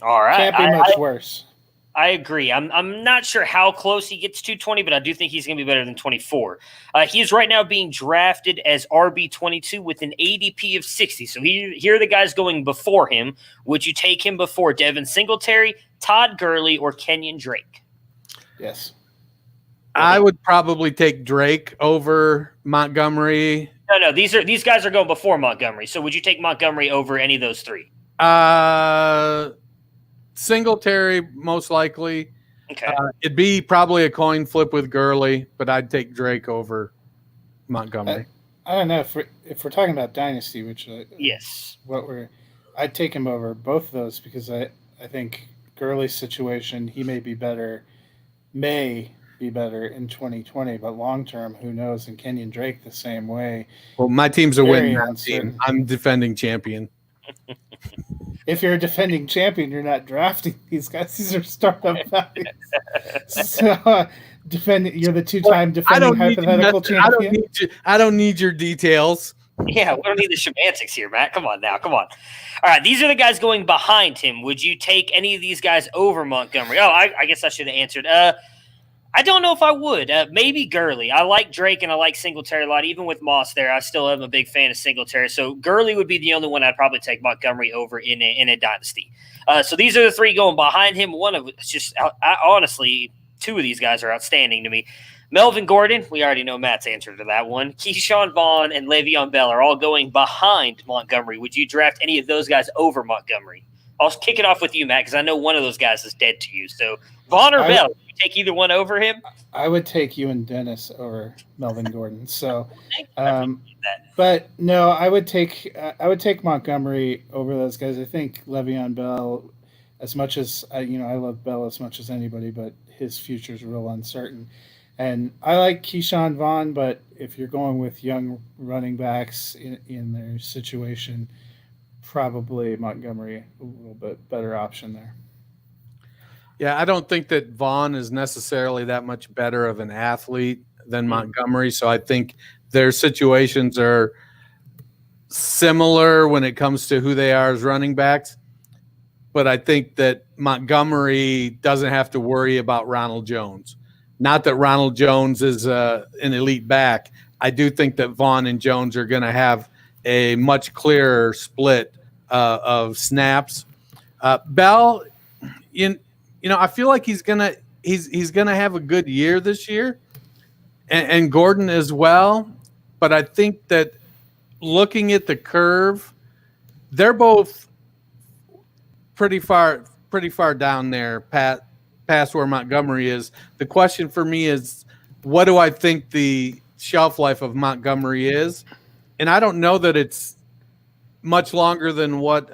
A: All right.
B: Can't be much worse.
A: I agree. I'm not sure how close he gets to 20, but I do think he's going to be better than 24. He is right now being drafted as RB22 with an ADP of 60. So here are the guys going before him. Would you take him before Devin Singletary, Todd Gurley, or Kenyon Drake?
B: Yes.
C: I would probably take Drake over Montgomery.
A: No. These guys are going before Montgomery. So would you take Montgomery over any of those three?
C: Singletary, most likely.
A: Okay.
C: It'd be probably a coin flip with Gurley, but I'd take Drake over Montgomery.
B: I don't know if we're talking about dynasty, which
A: yes,
B: I'd take him over both of those because I think Gurley's situation, he may be better in 2020, but long term, who knows? And Kenyon Drake the same way.
C: Well, my team's a winning team. I'm defending champion.
B: If you're a defending champion, you're not drafting these guys. These are startup values. So, you're the two-time defending hypothetical champion.
C: I don't need your details.
A: Yeah, we don't need the semantics here, Matt. Come on now. Come on. All right, these are the guys going behind him. Would you take any of these guys over Montgomery? Oh, I guess I should have answered. I don't know if I would. Maybe Gurley. I like Drake and I like Singletary a lot. Even with Moss there, I still am a big fan of Singletary. So Gurley would be the only one I'd probably take Montgomery over in a dynasty. So these are the three going behind him. One of it's just honestly, two of these guys are outstanding to me. Melvin Gordon, we already know Matt's answer to that one. Keyshawn Vaughn and Le'Veon Bell are all going behind Montgomery. Would you draft any of those guys over Montgomery? I'll kick it off with you, Matt, because I know one of those guys is dead to you. So Vaughn or Bell, would you take either one over him?
B: I would take you and Dennis over Melvin Gordon. So, but no, I would take Montgomery over those guys. I think Le'Veon Bell, as much as I love Bell as much as anybody, but his future is real uncertain. And I like Keyshawn Vaughn, but if you're going with young running backs in their situation, probably Montgomery a little bit better option there.
C: Yeah, I don't think that Vaughn is necessarily that much better of an athlete than Montgomery, so I think their situations are similar when it comes to who they are as running backs. But I think that Montgomery doesn't have to worry about Ronald Jones. Not that Ronald Jones is an elite back. I do think that Vaughn and Jones are going to have a much clearer split of snaps. Bell, I feel like he's gonna have a good year this year, and Gordon as well. But I think that looking at the curve, they're both pretty far down there, past where Montgomery is. The question for me is, what do I think the shelf life of Montgomery is? And I don't know that it's much longer than what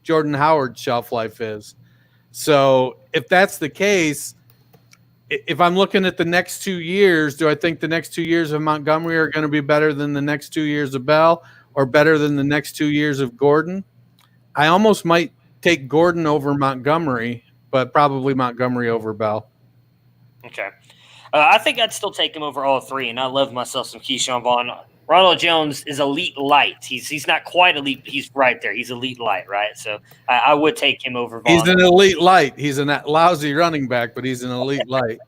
C: Jordan Howard's shelf life is. So if that's the case, if I'm looking at the next 2 years, do I think the next 2 years of Montgomery are going to be better than the next 2 years of Bell or better than the next 2 years of Gordon? I almost might take Gordon over Montgomery, but probably Montgomery over Bell.
A: Okay. I think I'd still take him over all three, and I love myself some Keyshawn Vaughn. Ronald Jones is elite light. He's not quite elite. He's right there. He's elite light, right? So I would take him over Vaughn.
C: He's an elite light. He's a lousy running back, but he's an elite light.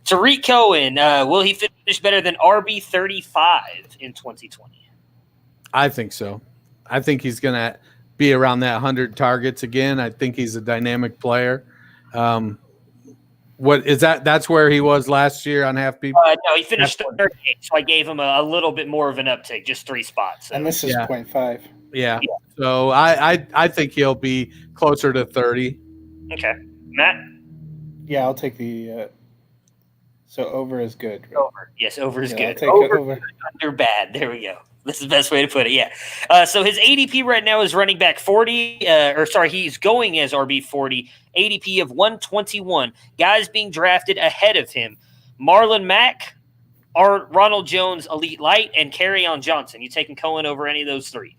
A: Tariq Cohen, will he finish better than RB35 in 2020?
C: I think so. I think he's going to be around that 100 targets again. I think he's a dynamic player. What is that? That's where he was last year on half PPR.
A: No, he finished 38, so I gave him a little bit more of an uptick, just 3 spots. So.
B: And this is 0.5.
C: Yeah. So I think he'll be closer to 30.
A: Okay. Matt?
B: Yeah, I'll take the so over is good. Right?
A: Over. Yes, over is good.
B: I'll take over.
A: Under bad. There we go. This is the best way to put it. Yeah. So his ADP right now is running back 40, he's going as RB 40, ADP of 121. Guys being drafted ahead of him: Marlon Mack, Ronald Jones, Elite Light, and Kerryon Johnson. You taking Cohen over any of those three?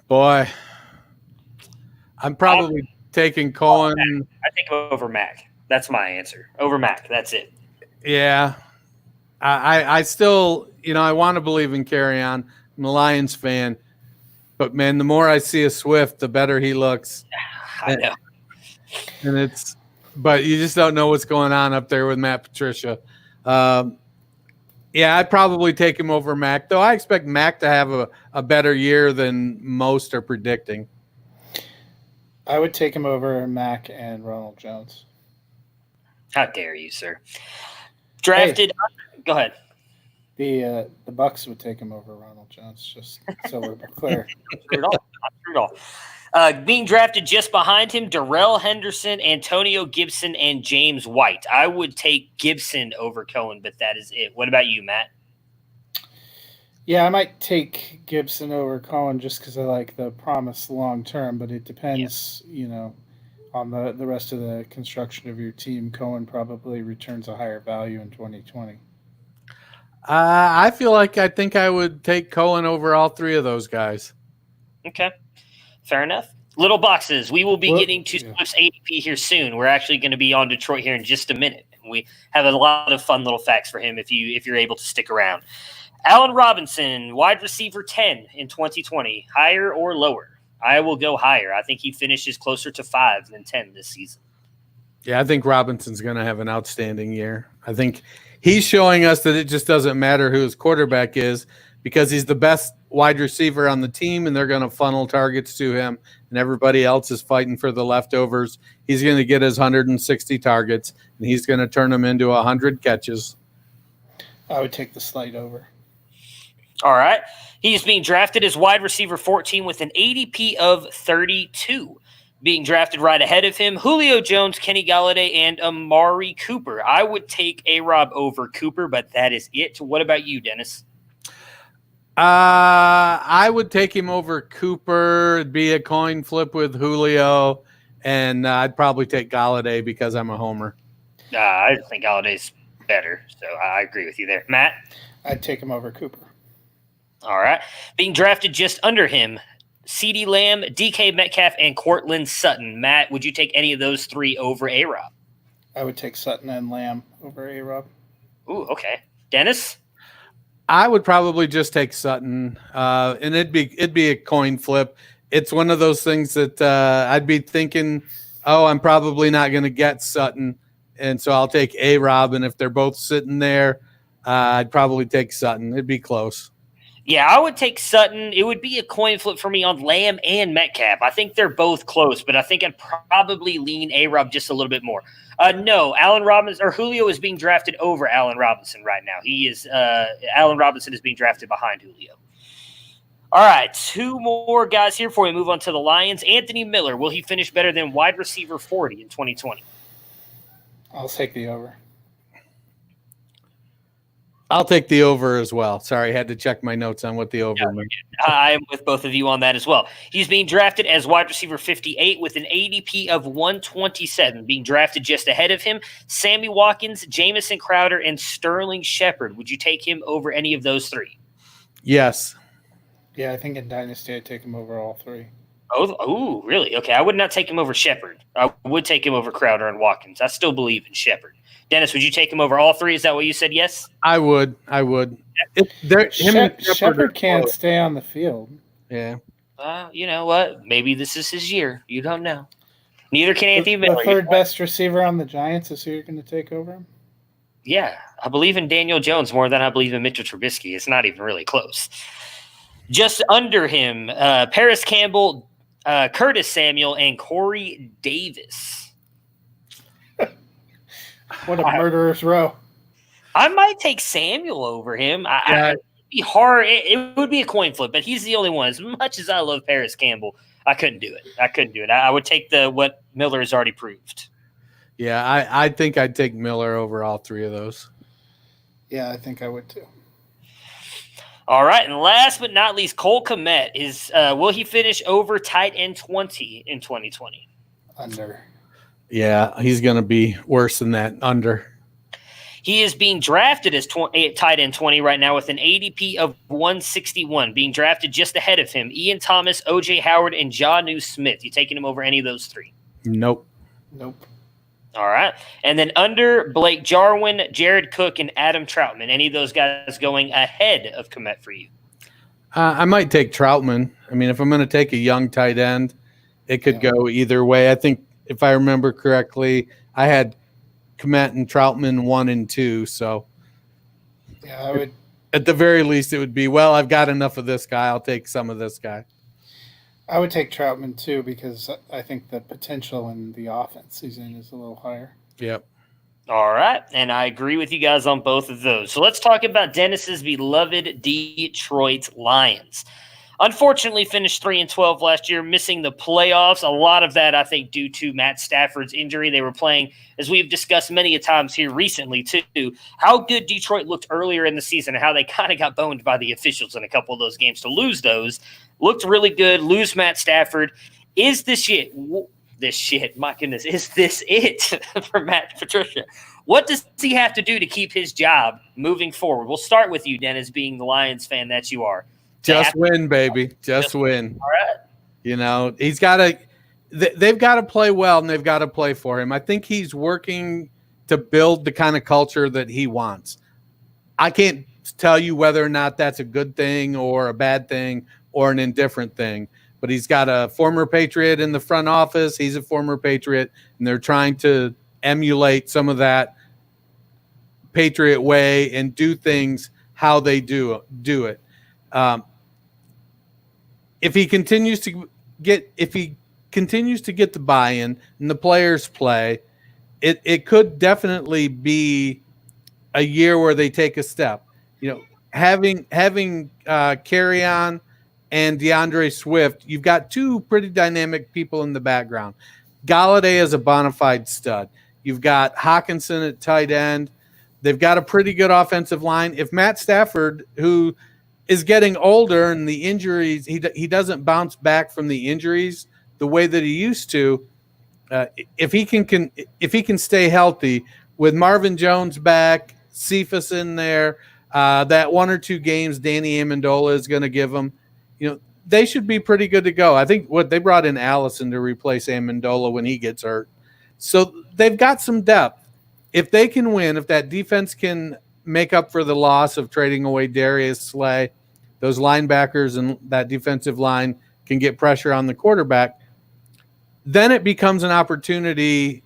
C: Boy, I'm probably taking Cohen.
A: I think over Mack. That's my answer. Over Mack. That's it.
C: Yeah. I still, I want to believe in Kerryon. I'm a Lions fan, but man, the more I see a Swift, the better he looks.
A: I know.
C: But you just don't know what's going on up there with Matt Patricia. I'd probably take him over Mac, though I expect Mac to have a better year than most are predicting.
B: I would take him over Mac and Ronald Jones.
A: How dare you, sir? Drafted. Hey, go ahead.
B: The Bucks would take him over Ronald Jones, just so we're clear.
A: Not true at all. Being drafted just behind him: Darrell Henderson, Antonio Gibson, and James White. I would take Gibson over Cohen, but that is it. What about you, Matt?
B: Yeah, I might take Gibson over Cohen just because I like the promise long term, but it depends, on the rest of the construction of your team. Cohen probably returns a higher value in 2020.
C: I think I would take Cohen over all three of those guys.
A: Okay. Fair enough. Little boxes. We will be getting to Swift's ADP here soon. We're actually going to be on Detroit here in just a minute. We have a lot of fun little facts for him if you're able to stick around. Allen Robinson, wide receiver 10 in 2020, higher or lower? I will go higher. I think he finishes closer to 5 than 10 this season.
C: Yeah, I think Robinson's going to have an outstanding year. I think he's showing us that it just doesn't matter who his quarterback is because he's the best wide receiver on the team, and they're going to funnel targets to him, and everybody else is fighting for the leftovers. He's going to get his 160 targets, and he's going to turn them into 100 catches.
B: I would take the slight over.
A: All right. He's being drafted as wide receiver 14 with an ADP of 32. Being drafted right ahead of him: Julio Jones, Kenny Golladay, and Amari Cooper. I would take A-Rob over Cooper, but that is it. What about you, Dennis?
C: I would take him over Cooper. It'd be a coin flip with Julio, and I'd probably take Golladay because I'm a homer.
A: I think Galladay's better, so I agree with you there. Matt?
B: I'd take him over Cooper.
A: All right. Being drafted just under him: CeeDee Lamb, DK Metcalf, and Courtland Sutton. Matt, would you take any of those three over A-Rob?
B: I would take Sutton and Lamb over A-Rob.
A: Ooh, okay. Dennis?
C: I would probably just take Sutton, and it'd be a coin flip. It's one of those things that I'd be thinking, I'm probably not going to get Sutton, and so I'll take A-Rob, and if they're both sitting there, I'd probably take Sutton. It'd be close.
A: Yeah, I would take Sutton. It would be a coin flip for me on Lamb and Metcalf. I think they're both close, but I think I'd probably lean A-Rob just a little bit more. No, Allen Robinson or Julio is being drafted over Allen Robinson right now. Allen Robinson is being drafted behind Julio. All right, 2 more guys here before we move on to the Lions. Anthony Miller, will he finish better than wide receiver 40 in 2020?
B: I'll take the over.
C: I'll take the over as well. Sorry, I had to check my notes on what the over meant.
A: I am with both of you on that as well. He's being drafted as wide receiver 58 with an ADP of 127. Being drafted just ahead of him: Sammy Watkins, Jamison Crowder, and Sterling Shepard. Would you take him over any of those three?
C: Yes.
B: Yeah, I think in Dynasty I'd take him over all three.
A: Oh, really? Okay, I would not take him over Shepard. I would take him over Crowder and Watkins. I still believe in Shepard. Dennis, would you take him over all three? Is that what you said? Yes.
C: I would.
B: Shepard can't stay on the field.
C: Yeah.
A: You know what? Maybe this is his year. You don't know. Neither can Anthony Miller.
B: The third best receiver on the Giants is who you're going to take over him?
A: Yeah, I believe in Daniel Jones more than I believe in Mitchell Trubisky. It's not even really close. Just under him, Paris Campbell, Curtis Samuel, and Corey Davis.
B: What a murderer's row.
A: I might take Samuel over him. It'd be hard. It would be a coin flip, but he's the only one. As much as I love Paris Campbell, I couldn't do it. I would take what Miller has already proved.
C: Yeah, I think I'd take Miller over all three of those.
B: Yeah, I think I would too.
A: All right, and last but not least, Cole Kmet is. Will he finish over tight end 20 in 2020?
B: Under.
C: Yeah, he's going to be worse than that. Under.
A: He is being drafted as tight end 20 right now with an ADP of 161. Being drafted just ahead of him, Ian Thomas, O.J. Howard, and Jonnu Smith. You taking him over any of those three?
C: Nope.
A: All right. And then under, Blake Jarwin, Jared Cook, and Adam Troutman. Any of those guys going ahead of Kmet for you?
C: I might take Troutman. I mean, if I'm going to take a young tight end, it could go either way. I think if I remember correctly, I had Kmet and Troutman 1 and 2. So
B: yeah, I would.
C: At the very least, it would be, well, I've got enough of this guy. I'll take some of this guy.
B: I would take Troutman too because I think the potential in the offense he's in is a little higher.
C: Yep.
A: All right, and I agree with you guys on both of those. So let's talk about Dennis's beloved Detroit Lions. Unfortunately, finished 3-12 last year, missing the playoffs. A lot of that, I think, due to Matt Stafford's injury. They were playing, as we've discussed many a times here recently, too, how good Detroit looked earlier in the season and how they kind of got boned by the officials in a couple of those games. To lose those, looked really good. Lose Matt Stafford. Is this it? My goodness, is this it for Matt Patricia? What does he have to do to keep his job moving forward? We'll start with you, Dennis, being the Lions fan that you are.
C: Just win, baby. Just win.
A: All right.
C: You know, he's got to – they've got to play well, and they've got to play for him. I think he's working to build the kind of culture that he wants. I can't tell you whether or not that's a good thing or a bad thing or an indifferent thing, but he's got a former Patriot in the front office. He's a former Patriot, and they're trying to emulate some of that Patriot way and do things how they do it. If he continues to get the buy-in and the players play, it could definitely be a year where they take a step. You know, having Kerryon and DeAndre Swift, you've got two pretty dynamic people in the background. Galladay is a bona fide stud. You've got Hawkinson at tight end. They've got a pretty good offensive line. If Matt Stafford, who is getting older and the injuries, he doesn't bounce back from the injuries the way that he used to. If he can stay healthy with Marvin Jones back, Cephas in there, that 1 or 2 games Danny Amendola is going to give them, you know, they should be pretty good to go. I think they brought in Allison to replace Amendola when he gets hurt. So they've got some depth. If they can win, if that defense can make up for the loss of trading away Darius Slay, those linebackers and that defensive line can get pressure on the quarterback, then it becomes an opportunity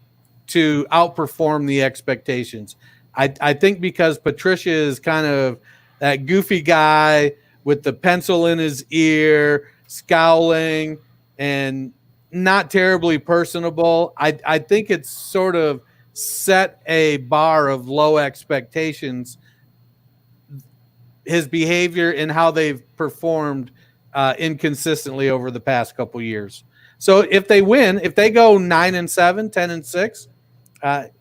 C: to outperform the expectations. I think because Patricia is kind of that goofy guy with the pencil in his ear, scowling, and not terribly personable, I think it's sort of set a bar of low expectations, his behavior and how they've performed inconsistently over the past couple years. So if they win, if they go 9-7, 10-6,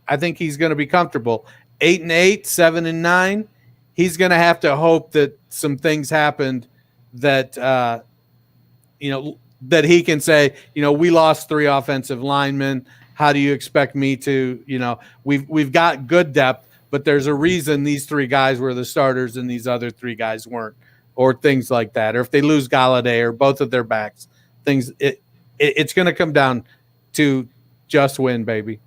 C: I think he's going to be comfortable. 8-8, 7-9, he's going to have to hope that some things happened that, that he can say, we lost 3 offensive linemen. How do you expect me to, we've got good depth, but there's a reason these 3 guys were the starters and these other 3 guys weren't, or things like that. Or if they lose Galladay or both of their backs, it's going to come down to just win, baby.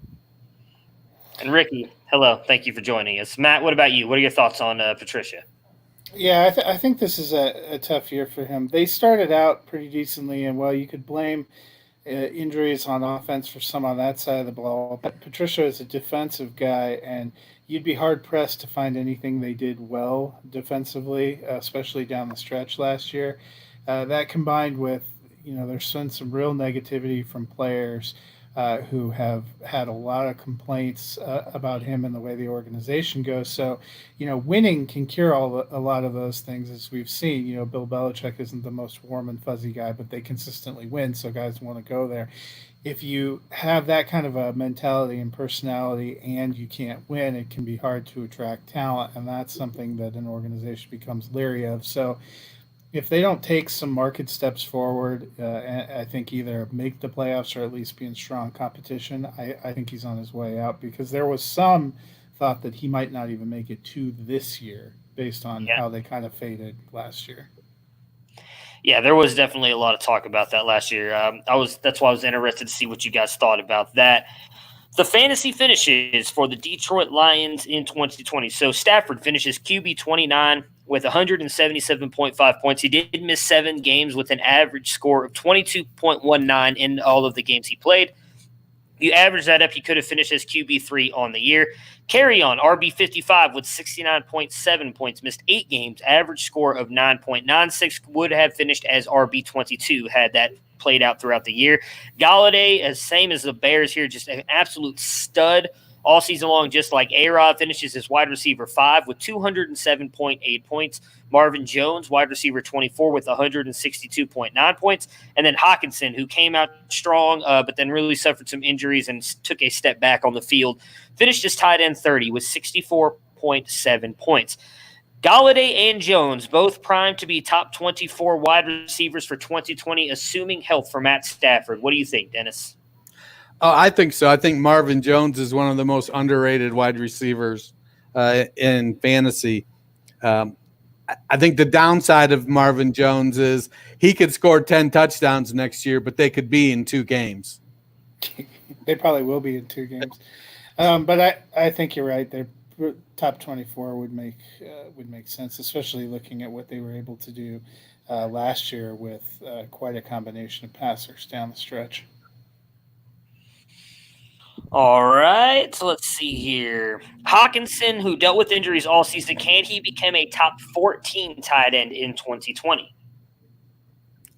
A: And Ricky, hello. Thank you for joining us. Matt, what about you? What are your thoughts on Patricia?
B: Yeah, I think this is a tough year for him. They started out pretty decently, and you could blame injuries on offense for some on that side of the ball. But Patricia is a defensive guy, and you'd be hard pressed to find anything they did well defensively, especially down the stretch last year. That combined with, there's been some real negativity from players who have had a lot of complaints about him and the way the organization goes. So, winning can cure a lot of those things, as we've seen. Bill Belichick isn't the most warm and fuzzy guy, but they consistently win, so guys want to go there. If you have that kind of a mentality and personality and you can't win, it can be hard to attract talent, and that's something that an organization becomes leery of. So if they don't take some market steps forward, I think either make the playoffs or at least be in strong competition, I think he's on his way out, because there was some thought that he might not even make it to this year based on how they kind of faded last year.
A: Yeah, there was definitely a lot of talk about that last year. That's why I was interested to see what you guys thought about that. The fantasy finishes for the Detroit Lions in 2020. So Stafford finishes QB 29 with 177.5 points. He did miss 7 games with an average score of 22.19 in all of the games he played. You average that up, he could have finished as QB3 on the year. Carry on, RB55 with 69.7 points, missed 8 games, average score of 9.96, would have finished as RB22 had that played out throughout the year. Galladay, as same as the Bears here, just an absolute stud all season long, just like A-Rod, finishes as wide receiver 5 with 207.8 points. Marvin Jones, wide receiver 24 with 162.9 points. And then Hawkinson, who came out strong, but then really suffered some injuries and took a step back on the field, finished as tight end 30 with 64.7 points. Galladay and Jones, both primed to be top 24 wide receivers for 2020, assuming health for Matt Stafford. What do you think, Dennis?
C: Oh, I think so. I think Marvin Jones is one of the most underrated wide receivers in fantasy. I think the downside of Marvin Jones is he could score 10 touchdowns next year, but they could be in 2 games.
B: They probably will be in 2 games. But I think you're right. Their top 24 would make sense, especially looking at what they were able to do last year with quite a combination of passers down the stretch.
A: All right, so let's see here. Hawkinson, who dealt with injuries all season, can he become a top 14 tight end in 2020?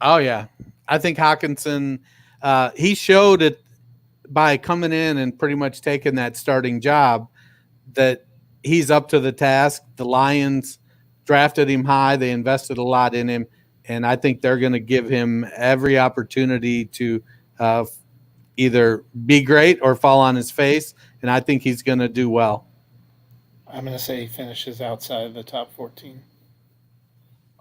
C: Oh, yeah. I think Hawkinson, he showed it by coming in and pretty much taking that starting job that he's up to the task. The Lions drafted him high. They invested a lot in him, and I think they're going to give him every opportunity to either be great or fall on his face, and I think he's going to do well.
B: I'm going to say he finishes outside of the top 14.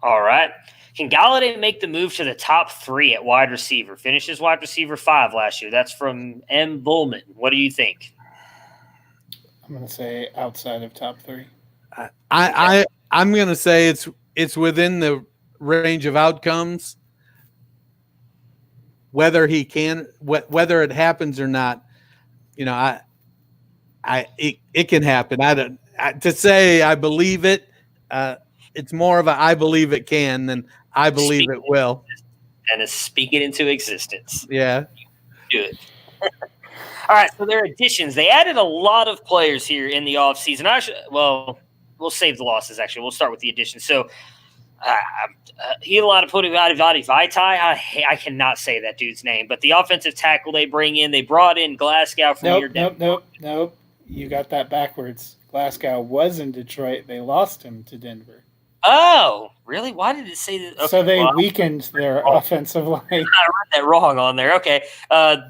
A: All right. Can Galladay make the move to the top 3 at wide receiver? Finishes wide receiver 5 last year. That's from M. Bullman. What do you think?
B: I'm going to say outside of top 3.
C: I'm going to say it's within the range of outcomes. Whether he can, whether it happens or not, it can happen. To say I believe it. It's more of a I believe it can than I believe it will.
A: And speak it into existence.
C: Yeah.
A: Good. All right, so their additions. They added a lot of players here in the offseason. We'll save the losses, actually. We'll start with the additions. So, Hila Vaitai. I cannot say that dude's name, but the offensive tackle they bring in, they brought in Glasgow from your
B: Nope. You got that backwards. Glasgow was in Detroit. They lost him to Denver.
A: Oh, really? Why did it say that? Okay,
B: so they weakened their offensive line. I
A: read that wrong on there. Okay.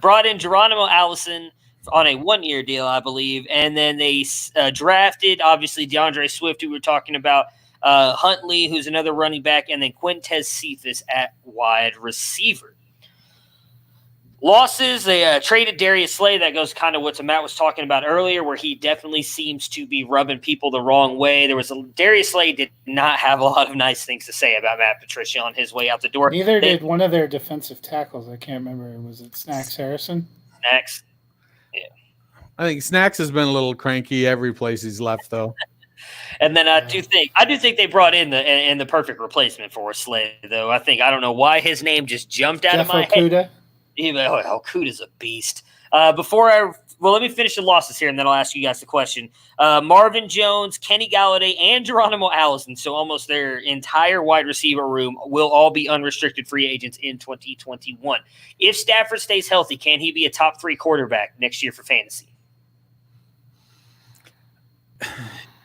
A: Brought in Geronimo Allison on a 1-year deal, I believe. And then they drafted, obviously, DeAndre Swift, who we were talking about, Huntley, who's another running back, and then Quintez Cephas at wide receiver. Losses, they traded Darius Slay. That goes kind of what Matt was talking about earlier, where he definitely seems to be rubbing people the wrong way. Darius Slay did not have a lot of nice things to say about Matt Patricia on his way out the door.
B: Neither did one of their defensive tackles. I can't remember. Was it Snacks Harrison?
A: Snacks. Yeah.
C: I think Snacks has been a little cranky every place he's left, though.
A: And then I do think they brought in the perfect replacement for Slay, though. I don't know why his name just jumped out of my head. Okuda's a beast. Let me finish the losses here, and then I'll ask you guys the question. Marvin Jones, Kenny Galladay, and Geronimo Allison, so almost their entire wide receiver room, will all be unrestricted free agents in 2021. If Stafford stays healthy, can he be a top 3 quarterback next year for fantasy?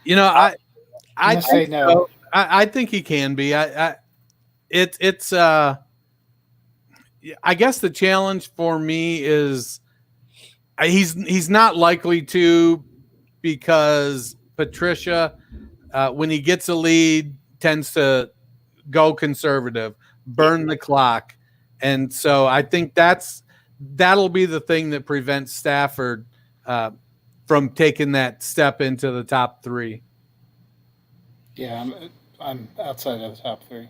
C: I say no. I think he can be. I guess the challenge for me is he's not likely to, because Patricia, when he gets a lead, tends to go conservative, burn the clock. And so I think that'll be the thing that prevents Stafford from taking that step into the top 3.
B: Yeah, I'm outside of the top 3.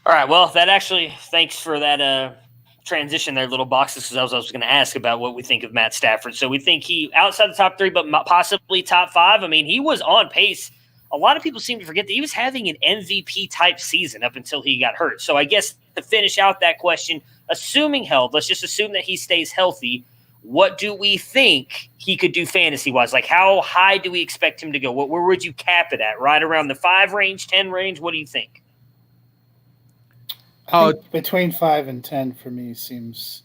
A: All right, well, thanks for that transition there, little boxes, because I was going to ask about what we think of Matt Stafford. So we think he outside the top 3, but possibly top 5. I mean, he was on pace. A lot of people seem to forget that he was having an MVP-type season up until he got hurt. So I guess to finish out that question, assuming health, let's just assume that he stays healthy, what do we think he could do fantasy-wise? Like, how high do we expect him to go? Where would you cap it at? Right around the 5 range, 10 range? What do you think?
B: Between 5 and 10 for me seems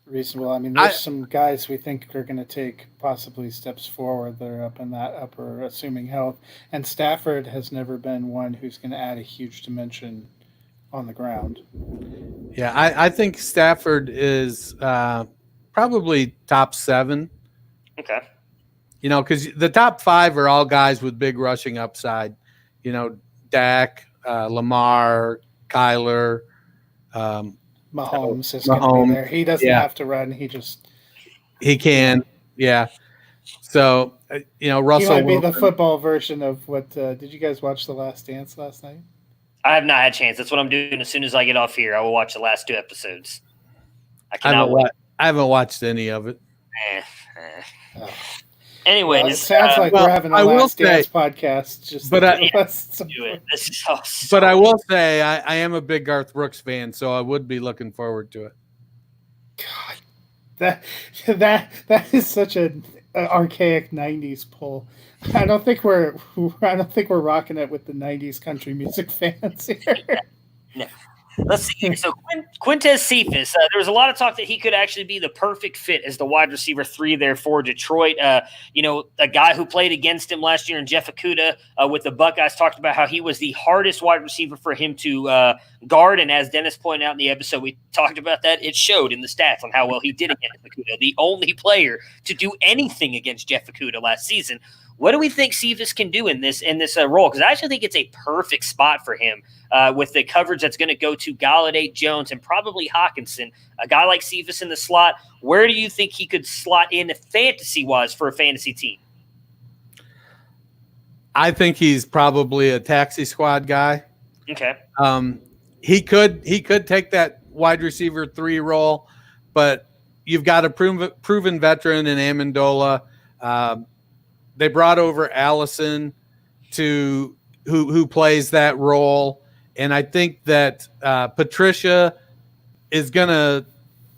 B: reasonable. I mean, there's some guys we think are going to take possibly steps forward that are up in that upper, assuming health. And Stafford has never been one who's going to add a huge dimension on the ground.
C: Yeah, I think Stafford is probably top 7.
A: Okay.
C: Because the top 5 are all guys with big rushing upside. Dak, Lamar, Kyler.
B: Mahomes is going to be there. He doesn't have to run. He
C: can. Yeah. So, Russell.
B: He might be the football version of what, did you guys watch The Last Dance last night?
A: I have not had a chance. That's what I'm doing. As soon as I get off here, I will watch the last 2 episodes. I cannot wait.
C: I haven't watched any of it.
A: Anyway,
B: it sounds like we're having a Last Dance podcast.
C: But I will say I am a big Garth Brooks fan, so I would be looking forward to it.
B: God, that is such an archaic '90s pull. I don't think we're rocking it with the '90s country music fans here.
A: No. Let's see here. So Quintez Cephas, there was a lot of talk that he could actually be the perfect fit as the wide receiver 3 there for Detroit. A guy who played against him last year in Jeff Okudah with the Buckeyes talked about how he was the hardest wide receiver for him to guard. And as Dennis pointed out in the episode, we talked about that. It showed in the stats on how well he did against Okudah, the only player to do anything against Jeff Okudah last season. What do we think Cephas can do in this role? Because I actually think it's a perfect spot for him with the coverage that's going to go to Galladay, Jones, and probably Hawkinson. A guy like Cephas in the slot, where do you think he could slot in fantasy-wise for a fantasy team?
C: I think he's probably a taxi squad guy.
A: Okay.
C: He could take that wide receiver 3 role, but you've got a proven veteran in Amendola. They brought over Allison who plays that role. And I think that Patricia is going to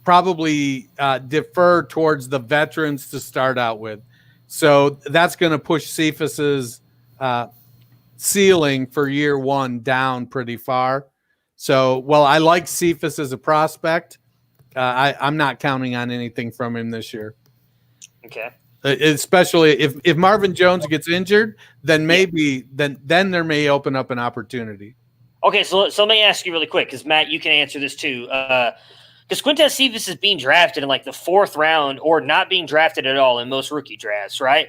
C: probably defer towards the veterans to start out with. So that's going to push Cephas's ceiling for year 1 down pretty far. So, I like Cephas as a prospect. I'm not counting on anything from him this year.
A: Okay.
C: Especially if Marvin Jones gets injured, then maybe then there may open up an opportunity.
A: Okay, so let me ask you really quick, because Matt, you can answer this too. Because Quintez Cephas is being drafted in like the 4th round, or not being drafted at all in most rookie drafts, right?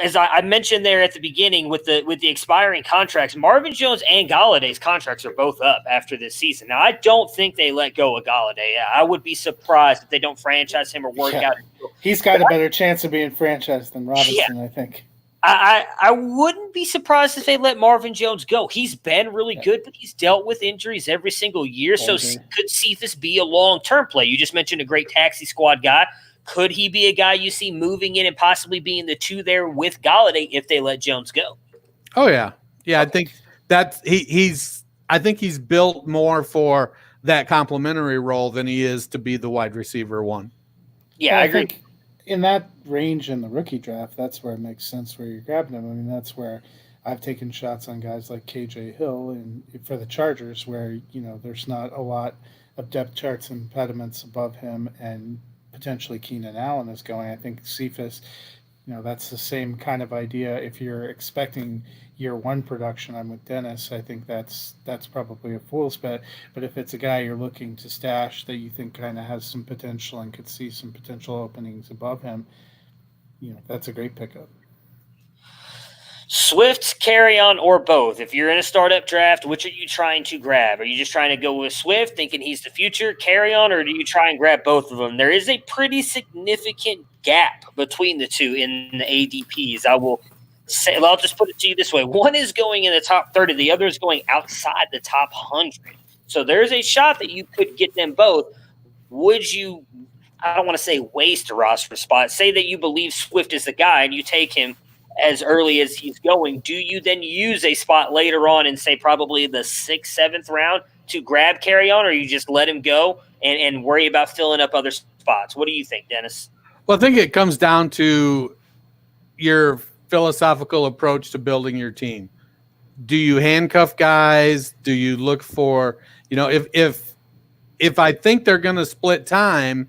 A: as I mentioned there at the beginning with the expiring contracts, Marvin Jones and Galladay's contracts are both up after this season. Now, I don't think they let go of Galladay. I would be surprised if they don't franchise him or work out.
B: He's got a better chance of being franchised than Robinson, I think.
A: I wouldn't be surprised if they let Marvin Jones go. He's been really good, but he's dealt with injuries every single year. So could Cephas be a long-term play? You just mentioned a great taxi squad guy. Could he be a guy you see moving in and possibly being the two there with Galladay if they let Jones go?
C: Oh yeah. Yeah, I think that I think he's built more for that complementary role than he is to be the wide receiver one.
A: Yeah, I agree.
B: Think in that range in the rookie draft, that's where it makes sense where you're grabbing him. I mean, that's where I've taken shots on guys like KJ Hill and for the Chargers where, there's not a lot of depth charts impediments above him, and potentially Keenan Allen is going. I think Cephas, that's the same kind of idea. If you're expecting year one production, I'm with Dennis. I think that's probably a fool's bet. But if it's a guy you're looking to stash that you think kind of has some potential and could see some potential openings above him, that's a great pickup.
A: Swift, Kerryon, or both? If you're in a startup draft, which are you trying to grab? Are you just trying to go with Swift, thinking he's the future, Kerryon, or do you try and grab both of them? There is a pretty significant gap between the two in the ADPs. I will say, I'll just put it to you this way. One is going in the top 30. The other is going outside the top 100. So there's a shot that you could get them both. Would you, I don't want to say waste a roster spot, say that you believe Swift is the guy and you take him as early as he's going, do you then use a spot later on in, say, probably the 6th, 7th round to grab Kerryon, or you just let him go and worry about filling up other spots? What do you think, Dennis?
C: Well, I think it comes down to your philosophical approach to building your team. Do you handcuff guys? Do you look for, if I think they're going to split time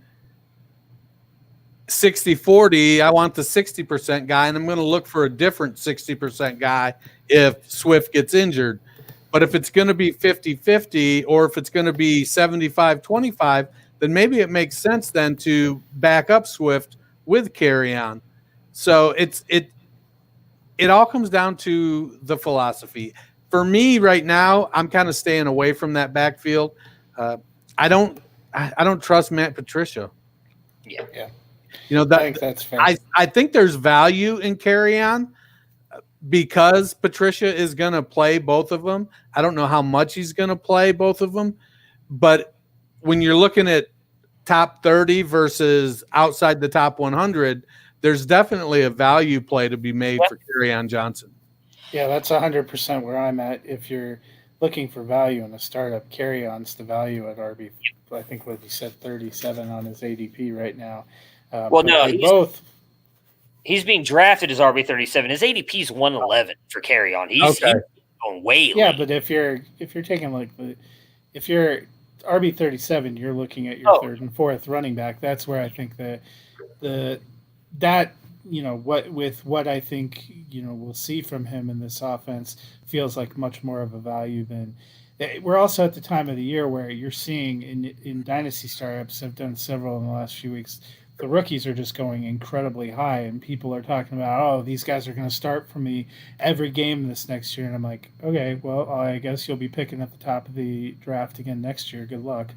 C: 60-40, I want the 60% guy, and I'm going to look for a different 60% guy if Swift gets injured. But if it's going to be 50-50 or if it's going to be 75-25, then maybe it makes sense then to back up Swift with Kerryon. So it all comes down to the philosophy. For me right now, I'm kind of staying away from that backfield. I don't trust Matt Patricia.
B: Yeah.
C: I think that's fair. I think there's value in Kerryon because Patricia is going to play both of them. I don't know how much he's going to play both of them, but when you're looking at top 30 versus outside the top 100, there's definitely a value play to be made for Kerryon Johnson.
B: Yeah, that's 100% where I'm at. If you're looking for value in a startup, Kerryon's the value at RB. I think what he said, 37 on his ADP right now.
A: He's being drafted as RB37. His ADP is 111 for Kerryon. He's going way late.
B: Yeah, but if you're taking if you're RB37, you're looking at your third and fourth running back. That's where I think what I think we'll see from him in this offense feels like much more of a value than. We're also at the time of the year where you're seeing in dynasty startups. I've done several in the last few weeks. The rookies are just going incredibly high, and people are talking about, these guys are going to start for me every game this next year. And I'm like, okay, well, I guess you'll be picking at the top of the draft again next year. Good luck.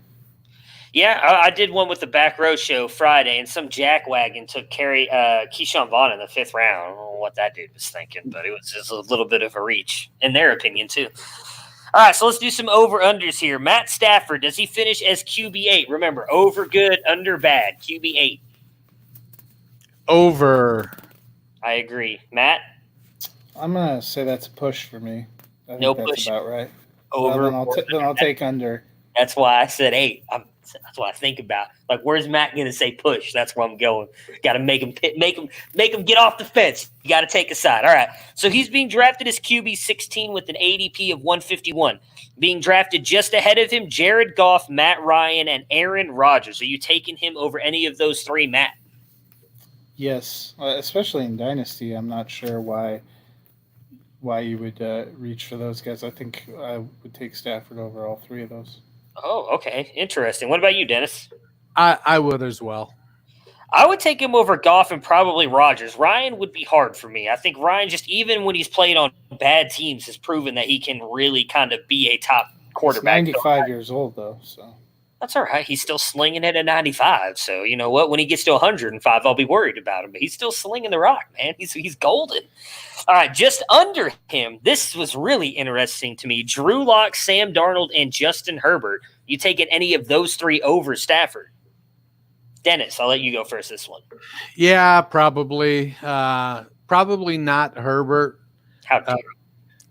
A: Yeah, I did one with the Back Row Show Friday, and some jackwagon took Keyshawn Vaughn in the 5th round. I don't know what that dude was thinking, but it was just a little bit of a reach, in their opinion, too. All right, so let's do some over-unders here. Matt Stafford, does he finish as QB8? Remember, over good, under bad, QB8.
C: Over.
A: I agree. Matt?
B: I'm going to say that's a push for me. I think
A: no
B: that's
A: push.
B: about right.
A: Over.
B: Well, then I'll take under.
A: That's why I said 8. That's what I think about. Like, where's Matt going to say push? That's where I'm going. Got to make him get off the fence. You got to take a side. All right. So he's being drafted as QB 16 with an ADP of 151. Being drafted just ahead of him, Jared Goff, Matt Ryan, and Aaron Rodgers. Are you taking him over any of those three, Matt?
B: Yes, especially in Dynasty. I'm not sure why you would reach for those guys. I think I would take Stafford over all three of those.
A: Oh, okay. Interesting. What about you, Dennis?
C: I would as well.
A: I would take him over Goff and probably Rodgers. Ryan would be hard for me. I think Ryan, just even when he's played on bad teams, has proven that he can really kind of be a top quarterback.
B: He's 95 years old, though, so.
A: That's all right. He's still slinging it at 95. So, you know what? When he gets to 105, I'll be worried about him. But he's still slinging the rock, man. He's golden. All right, just under him, this was really interesting to me. Drew Lock, Sam Darnold, and Justin Herbert. You taking any of those three over Stafford? Dennis, I'll let you go first this one.
C: Yeah, probably. Probably not Herbert.
A: How dare you?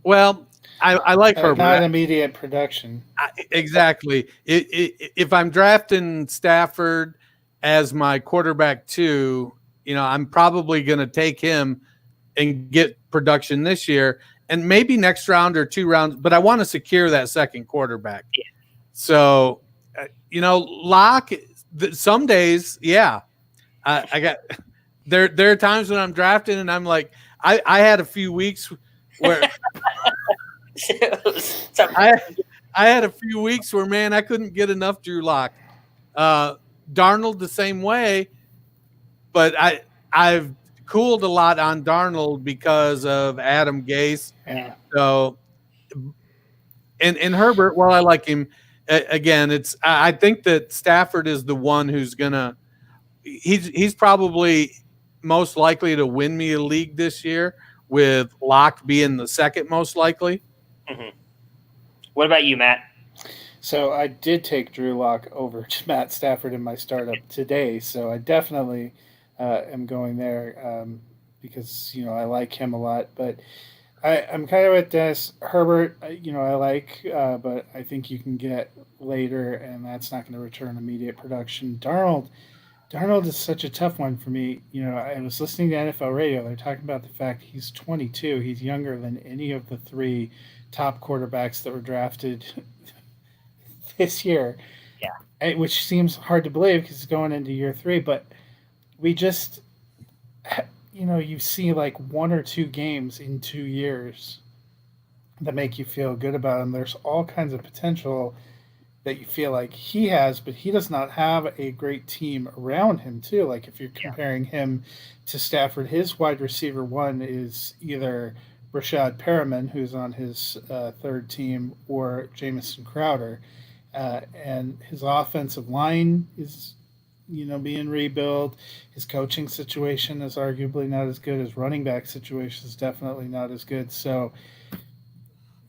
C: Well, I like Herbert.
B: Not immediate production.
C: Exactly. If I'm drafting Stafford as my quarterback 2, I'm probably going to take him and get production this year and maybe next round or 2 rounds, but I want to secure that second quarterback.
A: Yeah.
C: So, Locke, some days, yeah, I got there are times when I'm drafting and I'm like, I had a few weeks where I had a few weeks where, man, I couldn't get enough Drew Lock. Darnold the same way, but I've cooled a lot on Darnold because of Adam Gase.
B: Yeah.
C: So, and Herbert, while I like him, again, I think that Stafford is the one who's gonna. He's probably most likely to win me a league this year, with Locke being the second most likely.
A: Mm-hmm. What about you, Matt?
B: So I did take Drew Lock over to Matt Stafford in my startup today. So I definitely am going there because, I like him a lot. But I'm kind of with this. Herbert, I like, but I think you can get later, and that's not going to return immediate production. Darnold is such a tough one for me. I was listening to NFL radio. They're talking about the fact he's 22. He's younger than any of the 3 top quarterbacks that were drafted this year.
A: Yeah.
B: Which seems hard to believe because it's going into year 3. But we just, you see like 1 or 2 games in 2 years that make you feel good about him. There's all kinds of potential that you feel like he has, but he does not have a great team around him too. Like if you're comparing him to Stafford, his wide receiver 1 is either Rashad Perriman, who's on his 3rd team, or Jamison Crowder. And his offensive line is, being rebuilt. His coaching situation is arguably not as good. His running back situation is definitely not as good. So,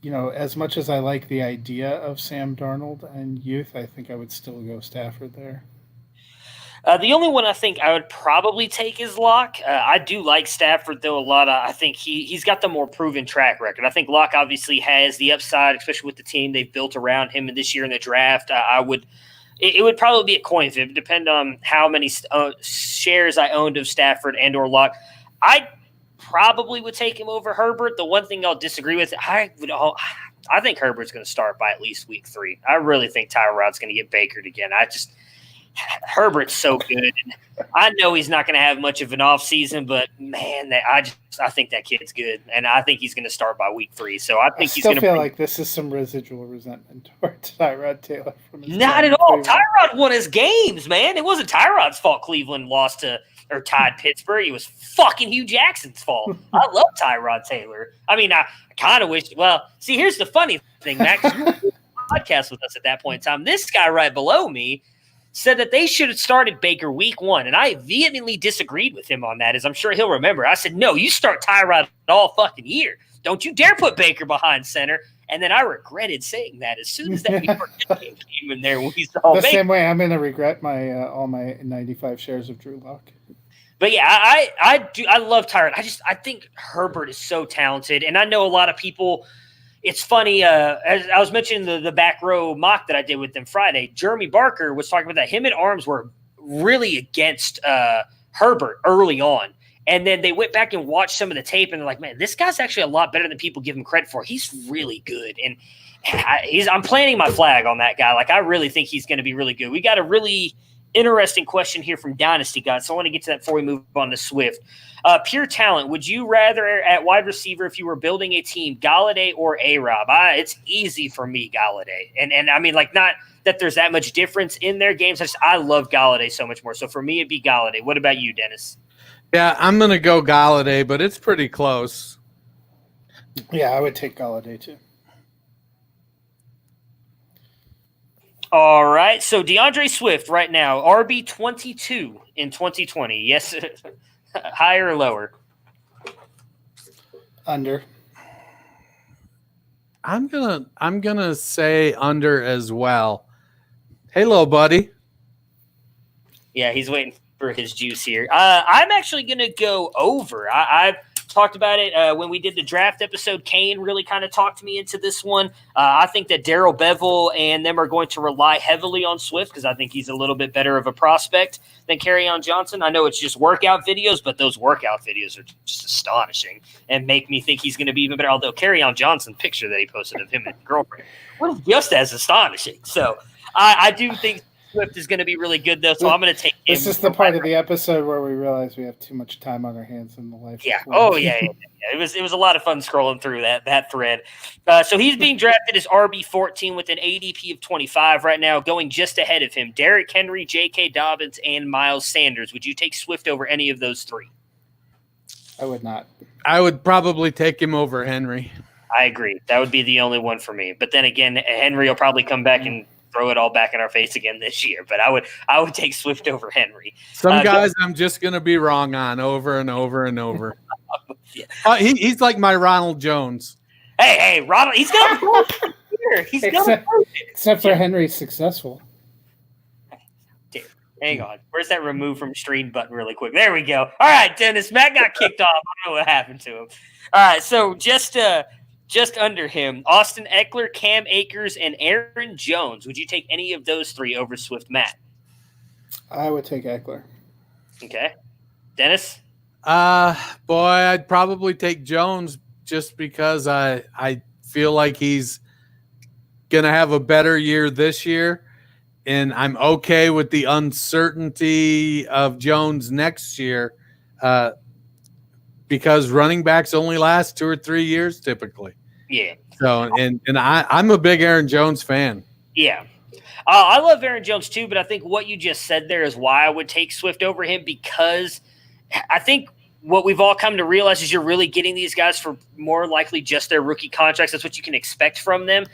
B: as much as I like the idea of Sam Darnold and youth, I think I would still go Stafford there.
A: The only one I think I would probably take is Locke. I do like Stafford, though, a lot. I think he's got the more proven track record. I think Locke obviously has the upside, especially with the team they've built around him this year in the draft. It would probably be a coin flip. It would depend on how many shares I owned of Stafford and or Locke. I probably would take him over Herbert. The one thing I'll disagree with, I think Herbert's going to start by at least week 3. I really think Tyrod's going to get bakered again. Herbert's so good. I know he's not going to have much of an offseason, but man, I think that kid's good, and I think he's going to start by week 3. So I think he's going to
B: feel like this is some residual resentment towards Tyrod Taylor.
A: Not at all. Tyrod won his games, man. It wasn't Tyrod's fault Cleveland lost to or tied Pittsburgh. It was fucking Hugh Jackson's fault. I love Tyrod Taylor. I mean, I kind of wish. Well, see, here's the funny thing, Max. You were doing a podcast with us at that point in time. This guy right below me said that they should have started Baker week 1, and I vehemently disagreed with him on that, as I'm sure he'll remember. I said, no, you start Tyrod all fucking year. Don't you dare put Baker behind center. And then I regretted saying that as soon as that game came in there when we saw
B: the
A: Baker.
B: Same way I'm going to regret my all my 95 shares of Drew Lock.
A: But yeah, I love Tyrod. I think Herbert is so talented, and I know a lot of people. It's funny, as I was mentioning the back row mock that I did with them Friday, Jeremy Barker was talking about that. Him and Arms were really against Herbert early on. And then they went back and watched some of the tape, and they're like, man, this guy's actually a lot better than people give him credit for. He's really good. And I'm planting my flag on that guy. Like, I really think he's going to be really good. We got to really interesting question here from Dynasty God. So I want to get to that before we move on to Swift. Pure talent. Would you rather at wide receiver, if you were building a team, Galladay or A-Rob? It's easy for me, Galladay. And I mean, like, not that there's that much difference in their games. I love Galladay so much more. So for me, it'd be Galladay. What about you, Dennis?
C: Yeah, I'm going to go Galladay, but it's pretty close.
B: Yeah, I would take Galladay too.
A: All right. So DeAndre Swift right now, RB22 in 2020. Yes. Higher or lower?
B: Under.
C: I'm gonna say under as well. Hey, little buddy.
A: Yeah, he's waiting for his juice here. I'm actually gonna go over. I've talked about it when we did the draft episode. Kane really kind of talked me into this one. I think that Darrell Bevel and them are going to rely heavily on Swift because I think he's a little bit better of a prospect than Kerryon Johnson. I know it's just workout videos, but those workout videos are just astonishing and make me think he's going to be even better. Although Kerryon Johnson picture that he posted of him and his girlfriend was just as astonishing. So I do think Swift is going to be really good, though, so I'm going to take him.
B: This is the part of the episode where we realize we have too much time on our hands in the life.
A: Yeah. Oh, yeah. It was a lot of fun scrolling through that thread. So he's being drafted as RB14 with an ADP of 25 right now, going just ahead of him. Derrick Henry, J.K. Dobbins, and Miles Sanders. Would you take Swift over any of those three?
B: I would not.
C: I would probably take him over Henry.
A: I agree. That would be the only one for me. But then again, Henry will probably come back and throw it all back in our face again this year. But I would take Swift over Henry.
C: Some guys I'm just going to be wrong on over and over and over. Yeah. He's like my Ronald Jones.
A: Hey, Ronald, he's got a here. He's
B: except for Henry's successful.
A: Dude, hang on. Where's that remove from stream button really quick? There we go. All right, Dennis. Matt got kicked off. I don't know what happened to him. All right, so just under him, Austin Eckler, Cam Akers, and Aaron Jones. Would you take any of those three over Swift, Matt?
B: I would take Eckler.
A: Okay. Dennis?
C: Boy, I'd probably take Jones just because I feel like he's going to have a better year this year, and I'm okay with the uncertainty of Jones next year because running backs only last 2 or 3 years typically.
A: Yeah.
C: So, and I'm a big Aaron Jones fan.
A: Yeah. I love Aaron Jones too, but I think what you just said there is why I would take Swift over him, because I think what we've all come to realize is you're really getting these guys for more likely just their rookie contracts. That's what you can expect from them.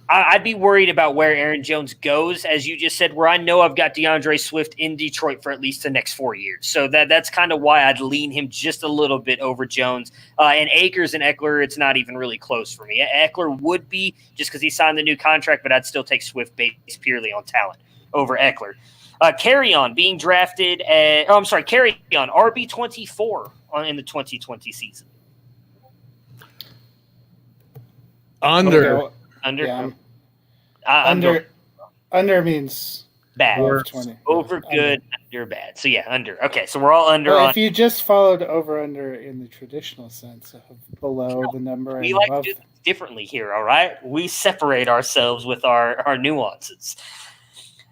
A: I'd be worried about where Aaron Jones goes, as you just said, where I know I've got DeAndre Swift in Detroit for at least the next 4 years. So that's kind of why I'd lean him just a little bit over Jones. And Akers and Eckler, it's not even really close for me. Eckler would be just because he signed the new contract, but I'd still take Swift based purely on talent over Eckler. Kerryon being drafted Kerryon, RB24 in the 2020 season.
C: Under.
A: Yeah.
B: Under means
A: bad.
B: Over 20.
A: Over good, under bad. So yeah, under. Okay, so we're all under.
B: Well, if you just followed over under in the traditional sense of below the number,
A: we like to do things differently here. All right, we separate ourselves with our nuances.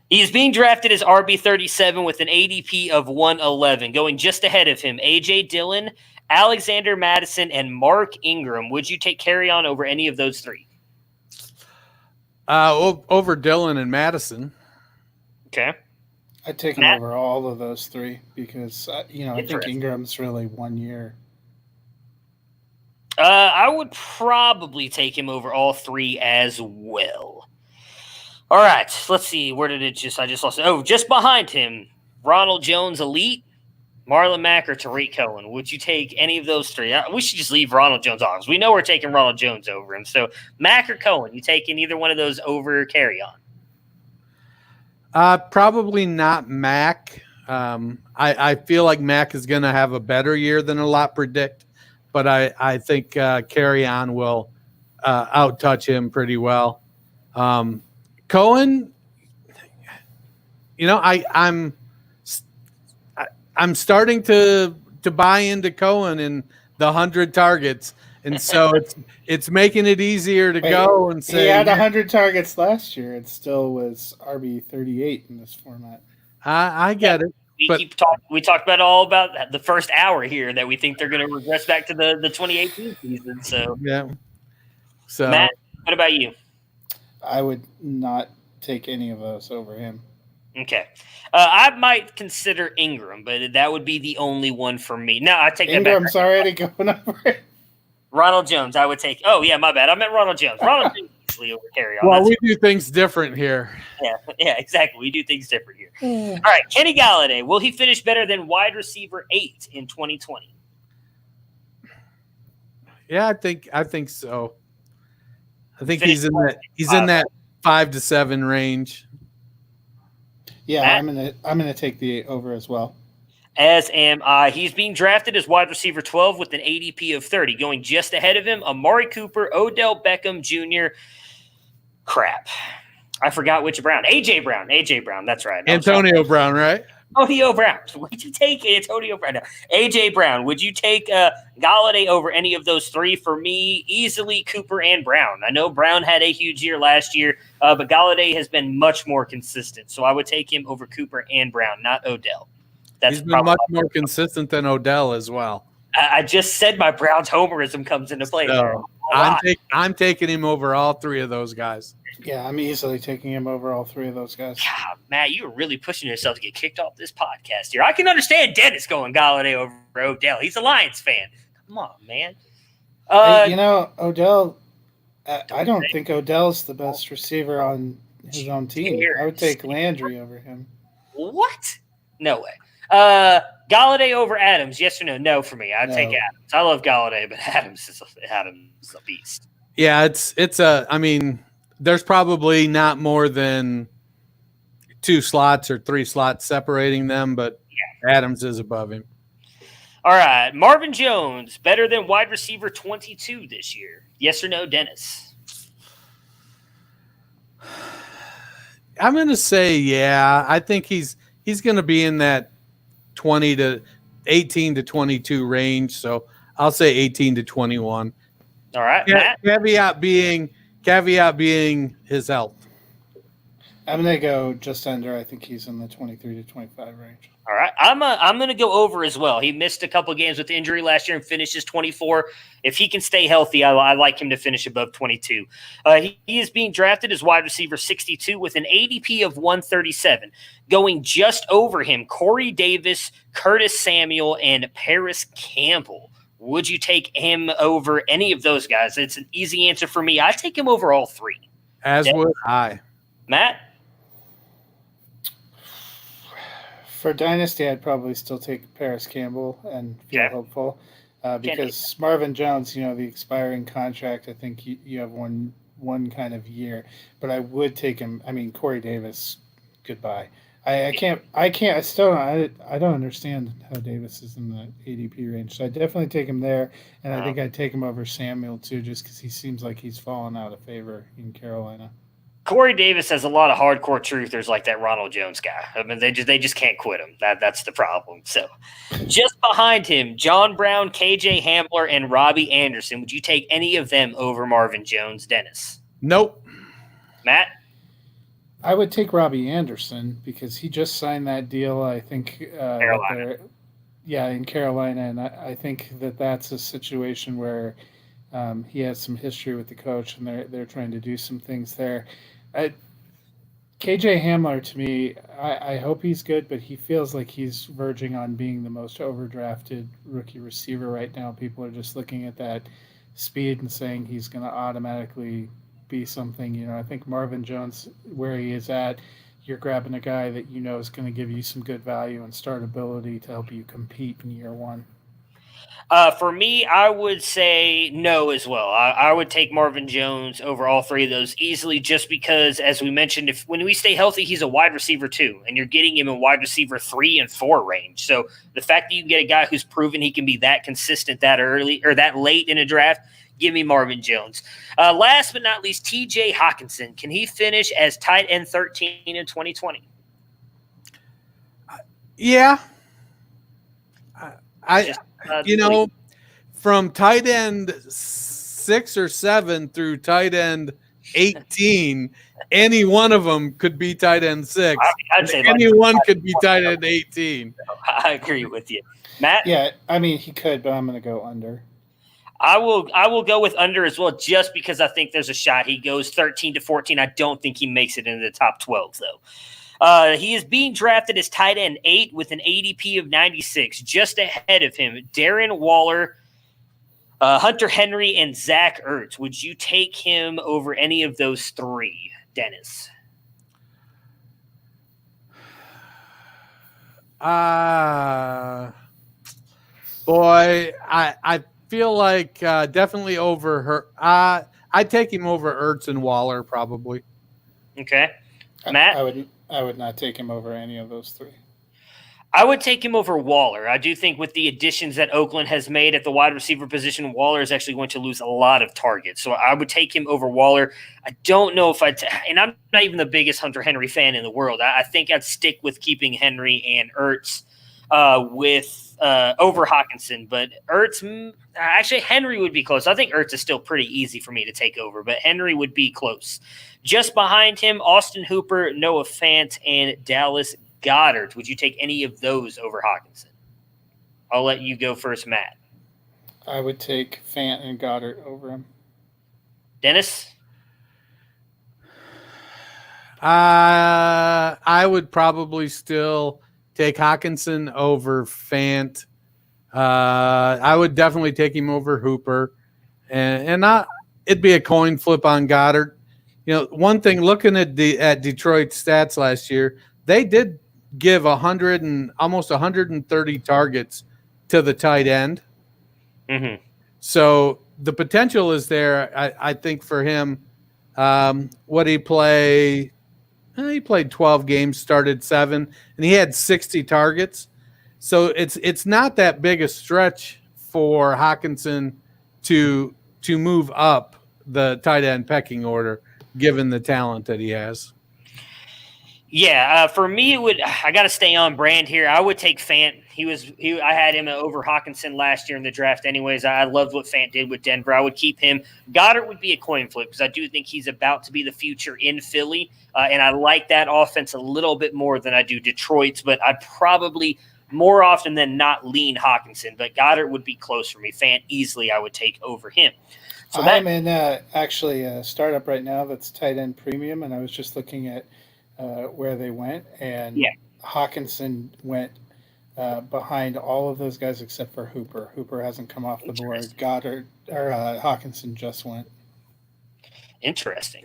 A: He's being drafted as RB37 with an ADP of 111, going just ahead of him. A.J. Dillon, Alexander Madison, and Mark Ingram. Would you take Kerryon over any of those three?
C: Over Dillon and Madison.
A: Okay.
B: I'd take him over all of those three because, I think Ingram's really 1 year.
A: I would probably take him over all three as well. All right, let's see. Where did I just lost it. Oh, just behind him, Ronald Jones Elite, Marlon Mack, or Tariq Cohen. Would you take any of those three? We should just leave Ronald Jones off. We know we're taking Ronald Jones over him. So Mack or Cohen, you taking either one of those over Kerryon?
C: Probably not Mack. I feel like Mack is going to have a better year than a lot predict, but I think Kerryon will outtouch him pretty well. Cohen, I'm starting to buy into Cohen and the 100 targets, and so it's making it easier to go and say
B: he had 100 targets last year. It still was RB38 in this format.
C: I get it.
A: We talked about the first hour here that we think they're going to regress back to the 2018 season. So
C: yeah. So
A: Matt, what about you?
B: I would not take any of those over him.
A: Okay. I might consider Ingram, but that would be the only one for me. No, I take
B: Ingram's already going over it.
A: Ronald Jones, I would take. Oh, yeah, my bad. I meant Ronald Jones. Ronald Jones easily over carry on.
C: Well, we do things different here.
A: Yeah, exactly. We do things different here. All right, Kenny Galladay. Will he finish better than wide receiver 8 in 2020?
C: Yeah, I think so. I think he's in that 5 to 7 range.
B: Yeah,
A: Matt?
B: I'm gonna take the over as well.
A: As am I. He's being drafted as wide receiver 12 with an ADP of 30. Going just ahead of him, Amari Cooper, Odell Beckham Jr. Crap. I forgot which Brown. AJ Brown. That's right.
C: Antonio Brown, right?
A: Antonio Brown. Would you take Antonio Brown? No. AJ Brown. Would you take Galladay over any of those three? For me, easily Cooper and Brown. I know Brown had a huge year last year, but Galladay has been much more consistent. So I would take him over Cooper and Brown, not Odell.
C: He's been much more consistent than Odell as well.
A: I just said my Browns homerism comes into play.
C: So I'm taking him over all three of those guys.
B: Yeah, I'm easily taking him over all three of those guys.
A: God, Matt, you were really pushing yourself to get kicked off this podcast here. I can understand Dennis going Galladay over Odell. He's a Lions fan. Come on, man.
B: Odell, I don't think Odell's the best receiver on his own team. I would take Landry over him.
A: What? No way. Galladay over Adams, yes or no? No for me. I'd take Adams. I love Galladay, but Adams is a beast.
C: Yeah, there's probably not more than 2 slots or 3 slots separating them, but Adams is above him.
A: All right. Marvin Jones, better than wide receiver 22 this year. Yes or no, Dennis?
C: I'm going to say, yeah. I think he's going to be in that 18 to 22 range. So I'll say 18 to 21.
A: All right. Matt?
C: Caveat being his health.
B: I'm going to go just under. I think he's in the 23 to 25 range.
A: All right. I'm going to go over as well. He missed a couple of games with injury last year and finishes 24. If he can stay healthy, I like him to finish above 22. He is being drafted as wide receiver 62 with an ADP of 137. Going just over him, Corey Davis, Curtis Samuel, and Paris Campbell. Would you take him over any of those guys? It's an easy answer for me. I take him over all three.
C: As would I.
A: Matt?
B: For Dynasty, I'd probably still take Paris Campbell and feel hopeful because Marvin Jones, the expiring contract, I think you have one kind of year. But I would take him. I mean, Corey Davis, goodbye. I don't understand how Davis is in the ADP range. So I definitely take him there, and I think I'd take him over Samuel too, just because he seems like he's fallen out of favor in Carolina.
A: Corey Davis has a lot of hardcore truthers like that Ronald Jones guy. I mean, they just can't quit him. That's the problem. So, just behind him, John Brown, KJ Hamler, and Robbie Anderson. Would you take any of them over Marvin Jones, Dennis?
C: Nope.
A: Matt?
B: I would take Robbie Anderson because he just signed that deal, I think.
A: Carolina.
B: In Carolina, and I think that's a situation where he has some history with the coach, and they're trying to do some things there. KJ Hamler, to me, I hope he's good, but he feels like he's verging on being the most overdrafted rookie receiver right now. People are just looking at that speed and saying he's going to automatically be something. I think Marvin Jones, where he is at, you're grabbing a guy that is going to give you some good value and startability to help you compete in year one.
A: For me, I would say no as well. I would take Marvin Jones over all three of those easily just because, as we mentioned, when we stay healthy, he's a wide receiver 2, and you're getting him in wide receiver 3 and 4 range. So the fact that you can get a guy who's proven he can be that consistent that early or that late in a draft, give me Marvin Jones. Last but not least, TJ Hawkinson. Can he finish as tight end 13 in 2020?
C: Yeah. From tight end 6 or 7 through tight end 18, any one of them could be tight end 6.
A: I'd say
C: anyone could be tight end 18.
A: I agree with you, Matt.
B: Yeah, I mean he could, but I'm going to go under.
A: I will go with under as well, just because I think there's a shot he goes 13 to 14. I don't think he makes it into the top 12 though. He is being drafted as tight end 8 with an ADP of 96. Just ahead of him, Darren Waller, Hunter Henry, and Zach Ertz. Would you take him over any of those three, Dennis?
C: Boy, I feel like definitely over her. I'd take him over Ertz and Waller probably.
A: Okay, Matt.
B: I would not take him over any of those three.
A: I would take him over Waller. I do think with the additions that Oakland has made at the wide receiver position, Waller is actually going to lose a lot of targets. So I would take him over Waller. I don't know if and I'm not even the biggest Hunter Henry fan in the world. I think I'd stick with keeping Henry and Ertz over Hawkinson. But Ertz, actually Henry would be close. I think Ertz is still pretty easy for me to take over, but Henry would be close. Just behind him, Austin Hooper, Noah Fant, and Dallas Goddard. Would you take any of those over Hawkinson? I'll let you go first, Matt.
B: I would take Fant and Goddard over him.
A: Dennis?
C: I would probably still take Hawkinson over Fant. I would definitely take him over Hooper. And it'd be a coin flip on Goddard. You know, one thing, looking at Detroit's stats last year, they did give almost 130 targets to the tight end.
A: Mm-hmm.
C: So the potential is there, I think, for him. What he play? He played 12 games, started 7, and he had 60 targets. So it's not that big a stretch for Hawkinson to move up the tight end pecking order, given the talent that he has.
A: Yeah, for me, I got to stay on brand here. I would take Fant. I had him over Hawkinson last year in the draft anyways. I loved what Fant did with Denver. I would keep him. Goddard would be a coin flip because I do think he's about to be the future in Philly, and I like that offense a little bit more than I do Detroit's, but I'd probably more often than not lean Hawkinson, but Goddard would be close for me. Fant easily I would take over him. So
B: I'm in actually a startup right now that's tight end premium, and I was just looking at where they went, and Hawkinson went behind all of those guys except for Hooper. Hooper hasn't come off the board. Goddard or Hawkinson just went.
A: Interesting.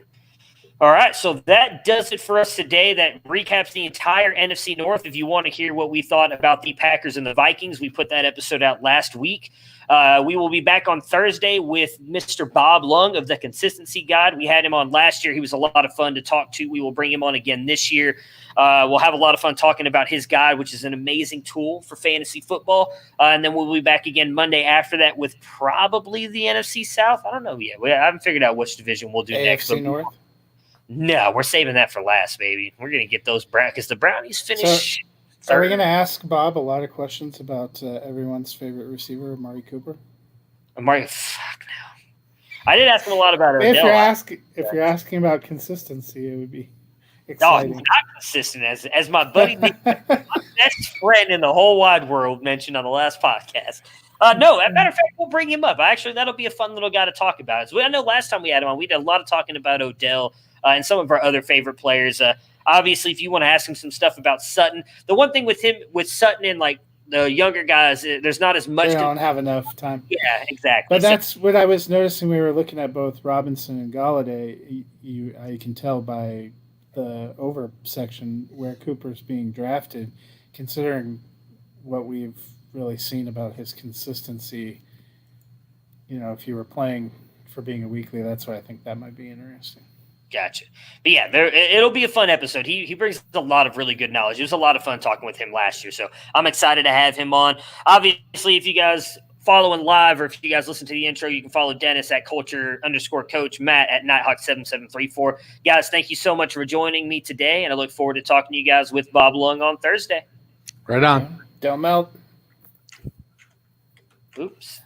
A: All right, so that does it for us today. That recaps the entire NFC North. If you want to hear what we thought about the Packers and the Vikings, we put that episode out last week. We will be back on Thursday with Mr. Bob Lung of the Consistency Guide. We had him on last year. He was a lot of fun to talk to. We will bring him on again this year. We'll have a lot of fun talking about his guide, which is an amazing tool for fantasy football. And then we'll be back again Monday after that with probably the NFC South. I don't know yet. I haven't figured out which division we'll do next.
B: AFC North?
A: No, we're saving that for last, baby. We're going to get those because the Brownies finish.
B: So are we going to ask Bob a lot of questions about everyone's favorite receiver, Amari Cooper?
A: Amari, fuck no. I did ask him a lot about Odell.
B: If you're asking about consistency, it would be exciting.
A: No, he's not consistent as my buddy, my best friend in the whole wide world mentioned on the last podcast. No, as a matter of fact, we'll bring him up. Actually, that'll be a fun little guy to talk about. So I know last time we had him on, we did a lot of talking about Odell and some of our other favorite players. Obviously, if you want to ask him some stuff about Sutton, the one thing with Sutton and like the younger guys, there's not as much.
B: They don't have enough time.
A: Yeah, exactly.
B: But that's what I was noticing. We were looking at both Robinson and Galladay. I can tell by the over section where Cooper's being drafted, considering what we've really seen about his consistency. You know, if you were playing for being a weekly, that's why I think that might be interesting.
A: Gotcha. But yeah, it'll be a fun episode. He brings a lot of really good knowledge. It was a lot of fun talking with him last year, so I'm excited to have him on. Obviously, if you guys following live or if you guys listen to the intro, you can follow Dennis at culture_coach, Matt at Nighthawk7734. Guys, thank you so much for joining me today, and I look forward to talking to you guys with Bob Lung on Thursday.
C: Right on.
B: Don't melt.
A: Oops.